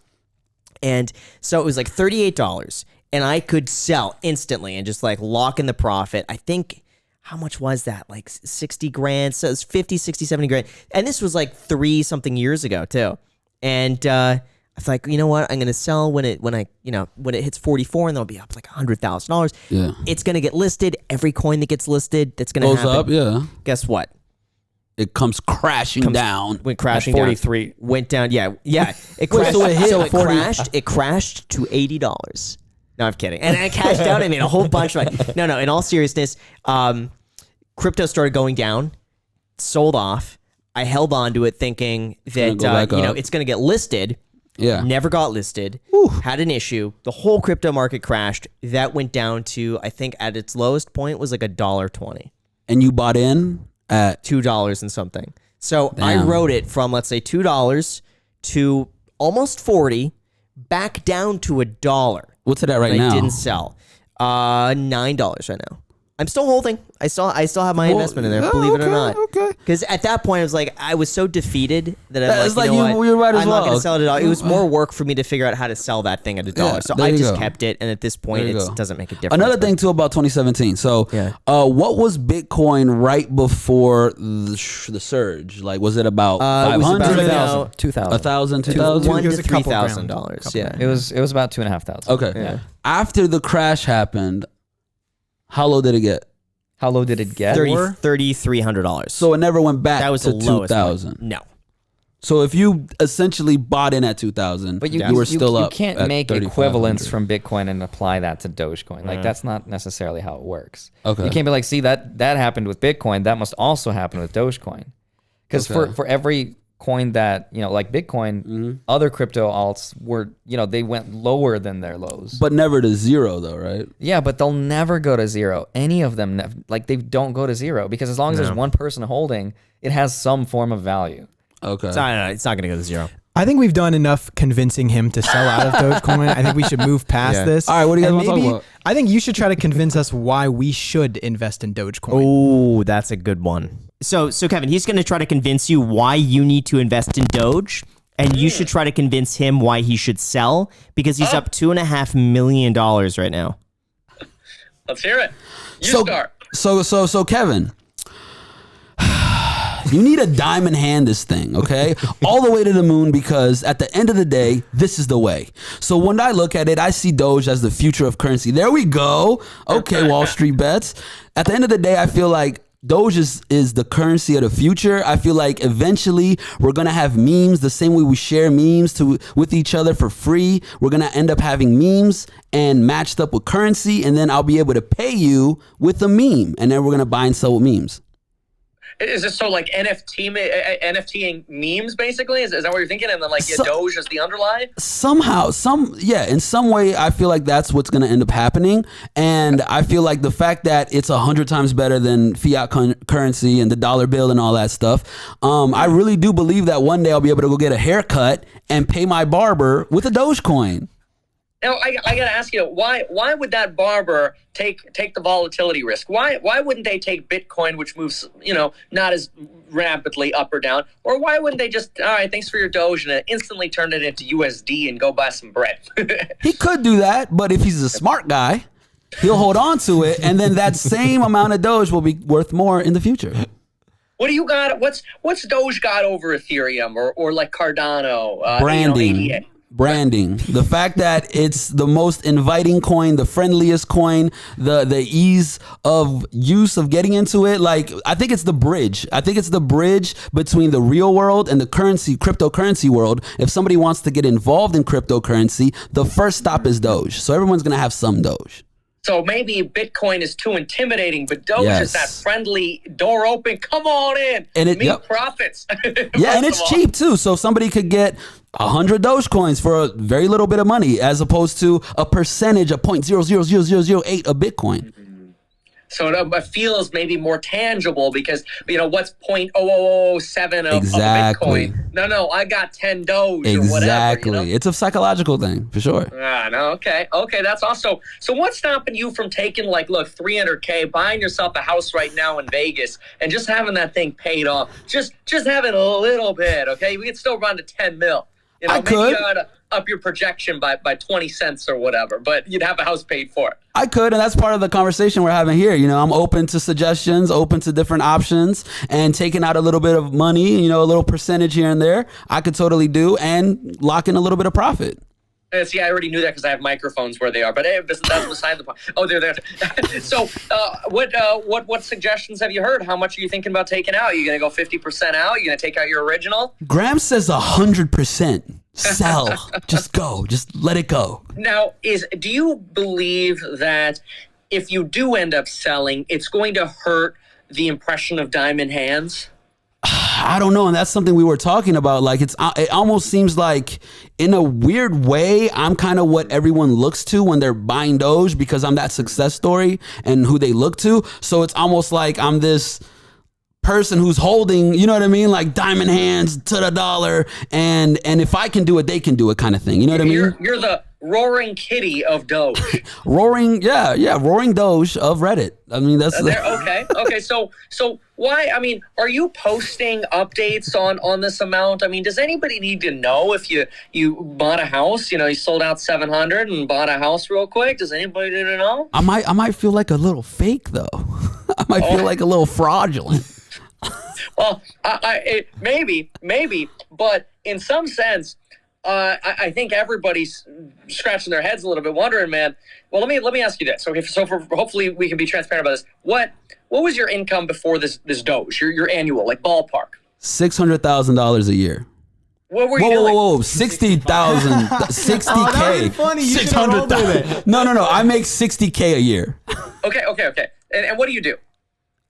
And so it was like $38 and I could sell instantly and just like lock in the profit. I think, how much was that? Like 60 grand. So it was 50, 60, 70 grand. And this was like 3 something years ago too. And, I was like, you know what? I'm gonna sell when it hits 44, and then it'll be up like $100,000. Yeah, it's gonna get listed. Every coin that gets listed, that's gonna happen. Up. Yeah. Guess what? It comes crashing down. Went crashing 43. down. Went down. Yeah. It crashed. It crashed to $80. No, I'm kidding. And I cashed out. I made a whole bunch of money. No. In all seriousness, crypto started going down. Sold off. I held on to it, thinking that it's gonna get listed. Yeah. Never got listed. Had an issue. The whole crypto market crashed. That went down to, I think at its lowest point was like $1.20. And you bought in at $2 and something. So Damn. I rode it from, let's say, $2 to almost 40, back down to $1. What's it at right now? I didn't sell. $9 right now. I'm still holding. I still have my investment in there, believe it or not. Okay. Because at that point, I was like, I was so defeated that I'm It's like, like, you know what? you're right as I'm well. not going to sell it at all. It was more work for me to figure out how to sell that thing at $1. Yeah, So there I you just go. kept it, and at this point, There you it go. doesn't make a difference. Another thing too about 2017. So, what was Bitcoin right before the surge? Like, was it about 500, 2,000. 1,000, 2,000? $1,000 It was to a couple $3,000. Yeah. It was about 2,500. Okay. Yeah. After the crash happened, how low did it get? How low did it get? $3,300. So it never went back that was to the lowest 2,000. one. No. So if you essentially bought in at 2,000, But you were still up. You can't at make 3,500. equivalents from Bitcoin and apply that to Dogecoin. Like that's not necessarily how it works. Okay. You can't be like, see that happened with Bitcoin. That must also happen with Dogecoin. Because for every coin that, like Bitcoin, other crypto alts were, they went lower than their lows. But never to zero though, right? Yeah, but they'll never go to zero. Any of them, they don't go to zero because as long as there's one person holding, it has some form of value. Okay. It's not going to go to zero. I think we've done enough convincing him to sell out of Dogecoin. I think we should move past this. All right, what do you guys And want to talk maybe- about? I think you should try to convince us why we should invest in Dogecoin. Oh, that's a good one. So Kevin, he's going to try to convince you why you need to invest in Doge, and you should try to convince him why he should sell because he's up $2.5 million right now. Let's hear it. You start. So Kevin, you need a diamond hand this thing, okay? All the way to the moon, because at the end of the day, this is the way. So when I look at it, I see Doge as the future of currency. There we go. Okay, Wall Street bets. At the end of the day, I feel like Doge is the currency of the future. I feel like eventually we're gonna have memes the same way we share memes with each other for free. We're gonna end up having memes and matched up with currency, and then I'll be able to pay you with a meme, and then we're gonna buy and sell with memes. Is this so like NFTing memes basically? Is that what you're thinking? And then like Doge is the underlie? Somehow, in some way, I feel like that's what's going to end up happening. And I feel like the fact that it's 100 times better than fiat currency and the dollar bill and all that stuff. I really do believe that one day I'll be able to go get a haircut and pay my barber with a Dogecoin. Now I got to ask you, why would that barber take the volatility risk? Why wouldn't they take Bitcoin, which moves not as rapidly up or down, or why wouldn't they just, all right, thanks for your Doge, and instantly turn it into USD and go buy some bread? He could do that, but if he's a smart guy, he'll hold on to it, and then that same amount of Doge will be worth more in the future. What do you got? What's Doge got over Ethereum or like Cardano? Branding. ADA? Branding, the fact that it's the most inviting coin, the friendliest coin, the ease of use of getting into it. Like, I think it's the bridge. I think it's the bridge between the real world and the cryptocurrency world. If somebody wants to get involved in cryptocurrency, the first stop is Doge. So everyone's going to have some Doge. So maybe Bitcoin is too intimidating, but Doge is that friendly door open. Come on in. And profits. Yeah, and it's cheap too. So somebody could get 100 Dogecoins for a very little bit of money, as opposed to a percentage of 0.00008 of Bitcoin. So it feels maybe more tangible because, what's 0.0007 of Bitcoin? No, I got 10 Doge or whatever. Exactly. It's a psychological thing, for sure. No, okay, that's awesome. So what's stopping you from taking, $300K, buying yourself a house right now in Vegas, and just having that thing paid off? Just having a little bit, okay? We could still run to 10 mil. Maybe you gotta up your projection by 20 cents or whatever, but you'd have a house paid for. I could, and that's part of the conversation we're having here. I'm open to suggestions, open to different options, and taking out a little bit of money, a little percentage here and there, I could totally do, and lock in a little bit of profit. See, I already knew that because I have microphones where they are, but that's beside the point. Oh, they're there. So, what suggestions have you heard? How much are you thinking about taking out? Are you going to go 50% out? Are you going to take out your original? Graham says 100%. Sell. Just go. Just let it go. Now, do you believe that if you do end up selling, it's going to hurt the impression of diamond hands? I don't know, and that's something we were talking about. Like, it almost seems like, in a weird way, I'm kind of what everyone looks to when they're buying Doge, because I'm that success story and who they look to. So it's almost like I'm this person who's holding, you know what I mean, like diamond hands to the dollar, and if I can do it, they can do it, kind of thing. You know what I mean? You're the roaring kitty of Doge. roaring Doge of Reddit. I mean, that's okay. So why? I mean, are you posting updates on this amount? I mean, does anybody need to know if you bought a house? You sold out 700 and bought a house real quick. Does anybody need to know? I might feel like a little fake though. I might feel like a little fraudulent. Well, maybe, but in some sense, I think everybody's scratching their heads a little bit, wondering, man. Well, let me ask you this. Okay, so hopefully we can be transparent about this. What was your income before this Doge? Your annual, like ballpark? $600,000 a year. What were you doing? Whoa, 60,000, 60K. Oh, that was funny. You should have rolled with it. No. I make 60K a year. Okay. And what do you do?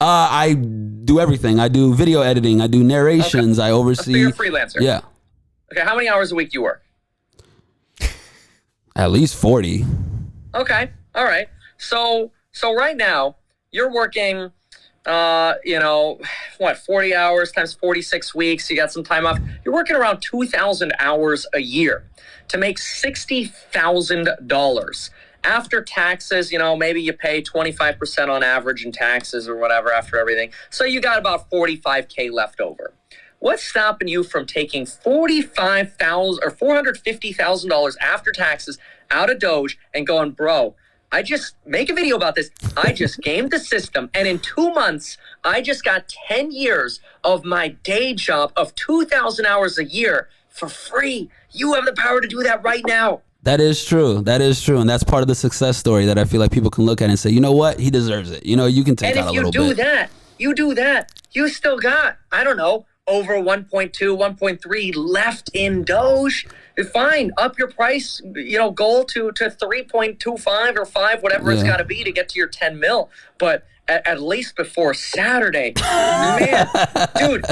I do everything. I do video editing. I do narrations. I oversee. So you're a freelancer. Yeah. Okay, how many hours a week do you work? At least 40. Okay, all right. So right now you're working what, 40 hours times 46 weeks, you got some time off. You're working around 2,000 hours a year to make $60,000. After taxes, maybe you pay 25% on average in taxes or whatever after everything. So you got about $45K left over. What's stopping you from taking $45,000 or $450,000 after taxes out of Doge and going, bro, I just make a video about this. I just gamed the system. And in 2 months, I just got 10 years of my day job of 2,000 hours a year for free. You have the power to do that right now. That is true. That is true. And that's part of the success story that I feel like people can look at and say, you know what? He deserves it. You can take out a little bit. And if you do that, you still got, I don't know, over 1.2, 1.3 left in Doge. Fine, up your price, goal to 3.25 or 5, whatever it's got to be to get to your 10 mil. But at least before Saturday, man, dude,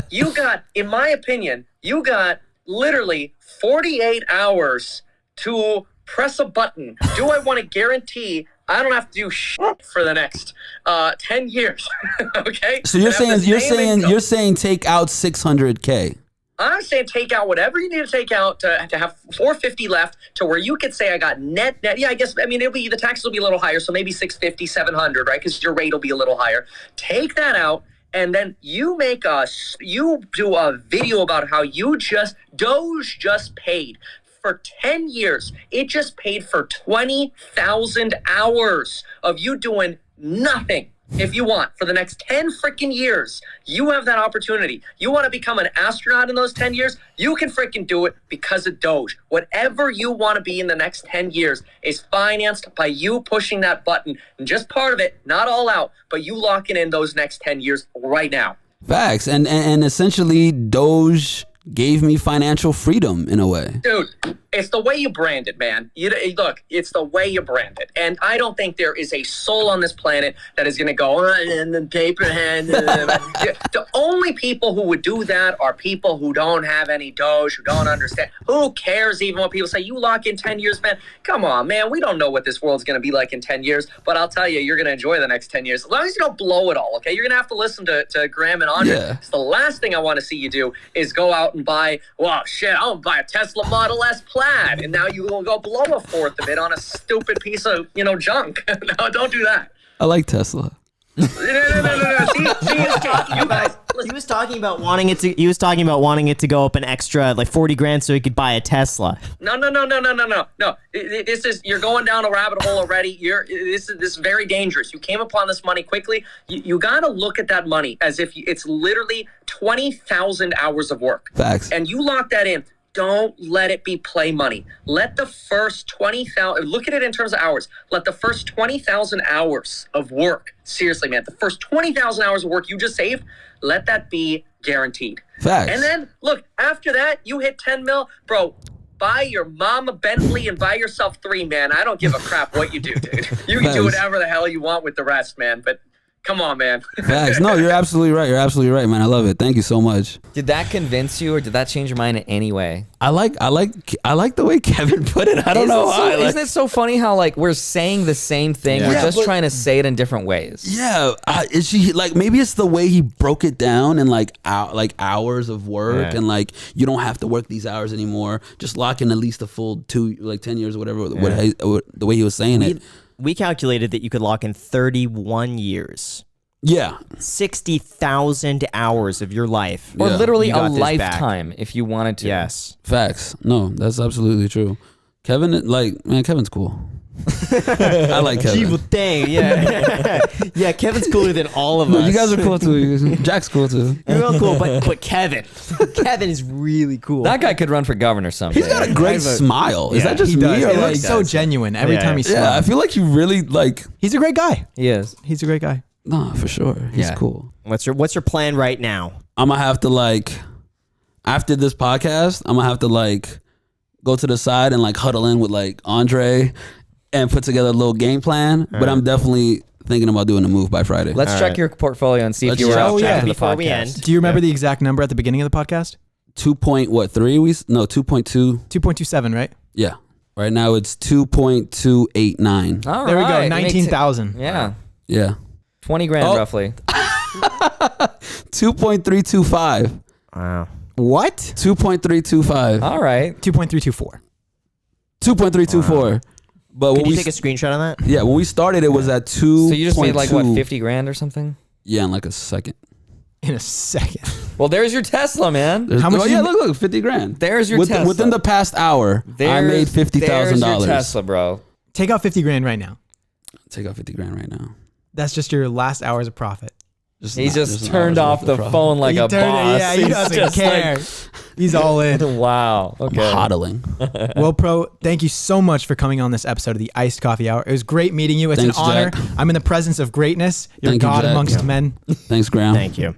in my opinion, you got literally 48 hours to press a button. Do I want to guarantee I don't have to do shit for the next 10 years? Okay. So you're saying take out $600K. I'm saying take out whatever you need to take out to have 450 left to where you could say I got net. Yeah, I guess, the taxes will be a little higher. So maybe 650, 700, right? Because your rate will be a little higher. Take that out. And then you do a video about how Doge just paid for 10 years. It just paid for 20,000 hours of you doing nothing. If you want, for the next 10 freaking years, you have that opportunity. You want to become an astronaut in those 10 years? You can freaking do it because of Doge. Whatever you want to be in the next 10 years is financed by you pushing that button. And just part of it, not all out, but you locking in those next 10 years right now. Facts. And essentially, Doge gave me financial freedom in a way. Dude, it's the way you brand it, man. Look, it's the way you brand it. And I don't think there is a soul on this planet that is going to go, and then paper hand. The only people who would do that are people who don't have any Doge, who don't understand. Who cares even when people say, you lock in 10 years, man? Come on, man. We don't know what this world's going to be like in 10 years. But I'll tell you, you're going to enjoy the next 10 years. As long as you don't blow it all, okay? You're going to have to listen to Graham and Andre. Yeah. So the last thing I want to see you do is go out and buy, I'm going to buy a Tesla Model S Plaid, and now you will go blow a fourth of it on a stupid piece of, junk. No, don't do that. I like Tesla. No. See, you guys. He was talking about wanting it to go up an extra like 40 grand so he could buy a Tesla. No. This is, you're going down a rabbit hole already. This is very dangerous. You came upon this money quickly. You got to look at that money as if it's literally 20,000 hours of work. Facts. And you lock that in. Don't let it be play money. Let the first 20,000, look at it in terms of hours. Let the first 20,000 hours of work, seriously, man, the first 20,000 hours of work you just saved, let that be guaranteed. Facts. And then, look, after that, you hit 10 mil, bro, buy your mom a Bentley and buy yourself 3, man. I don't give a crap what you do, dude. You can do whatever the hell you want with the rest, man, but come on, man. Facts. No, you're absolutely right. You're absolutely right, man. I love it. Thank you so much. Did that convince you, or did that change your mind in any way? I like the way Kevin put it. I don't know why. Isn't it so funny how we're saying the same thing? Yeah. We're just trying to say it in different ways. Yeah, maybe it's the way he broke it down in hours of work, and you don't have to work these hours anymore. Just lock in at least a full 10 years or whatever. The way he was saying it. We calculated that you could lock in 31 years. Yeah. 60,000 hours of your life. Or literally You a got this lifetime if you wanted to. Yes. Facts. No, that's absolutely true. Kevin, Kevin's cool. I like Kevin. Evil thing, yeah. Yeah, Kevin's cooler than all of us. You guys are cool too. Jack's cool too. You're all cool, but Kevin is really cool. That guy could run for governor someday. He's got a great smile. Is that just he me? does. Or It looks so genuine every time he smiles. Yeah, I feel like he really He's a great guy. He is. He's a great guy. No, for sure. He's cool. What's your plan right now? I'm gonna have to after this podcast, I'm gonna have to go to the side and huddle in with Andre and put together a little game plan. But I'm definitely thinking about doing a move by Friday. Let's check your portfolio and see if you were off track of the before we podcast. end. Do you remember the exact number at the beginning of the podcast? 2.2. 2.27, right? Yeah. Right now it's 2.289. All There we go. right. 19,000. Yeah. Yeah. 20 grand roughly. 2.325. Wow. What? 2.325. All right. 2.324. 2.324. But Can when you we take a screenshot of that? yeah, when we started, it was at 2. So you just made like what, 50 grand or something? Yeah, in like a second. In a second. Well, there's your Tesla, man. How much Oh you yeah, ma- look, 50 grand. There's your Tesla. Within the past hour, I made There's your $50,000. Tesla, bro. Take out 50 grand right now. Take out 50 grand right now. That's just your last hours of profit. He just turned off the phone like He a turned it- boss. Yeah, he He's doesn't just care. He's all in. Like, wow. I'm Okay. hodling. Well, Pro, thank you so much for coming on this episode of the Iced Coffee Hour. It was great meeting you. It's Thanks, an honor. Jack. I'm in the presence of greatness. You're Thank you, God Jack. amongst men. Thanks, Graham. Thank you.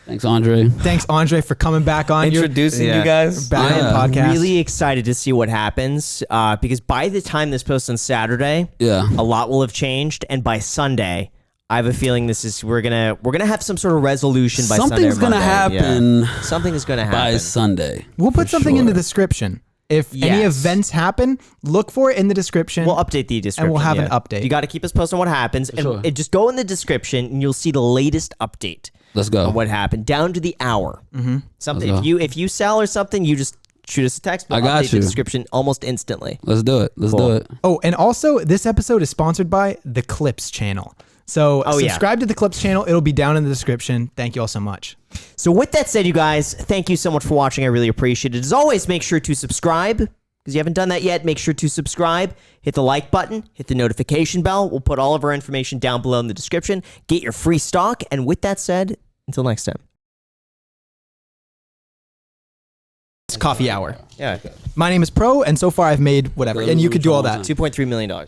Thanks, Andre. Thanks, Andre, for coming back on. Introducing Yeah. you guys. Back Yeah. on podcast. Really excited to see what happens because by the time this posts on Saturday, Yeah. a lot will have changed, and by Sunday, I have a feeling we're gonna have some sort of resolution by Sunday. Something's or gonna Monday. happen Yeah. Something is gonna happen. by Sunday. We'll put for something in the sure. description. If any Yes. events happen, look for it in the description. We'll update the description. And we'll have an yeah. update. You got to keep us posted on what happens, and sure. just go in the description, and you'll see the latest update Let's go. on what happened down to the hour. Mm-hmm. Something. Let's If you sell or something, you just shoot us a text. We'll I got update the you. description almost instantly. Let's do it. Let's Cool. do it. Oh, and also, this episode is sponsored by the Clips channel. So Oh, yeah. subscribe to the Clips channel. It'll be down in the description. Thank you all so much. So with that said, you guys, thank you so much for watching. I really appreciate it. As always, make sure to subscribe. Because you haven't done that yet, make sure to subscribe, hit the like button, hit the notification bell. We'll put all of our information down below in the description. Get your free stock. And with that said, until next time. It's coffee hour. Yeah. My name is Pro, and so far I've made whatever. And you could do all that. $2.3 million.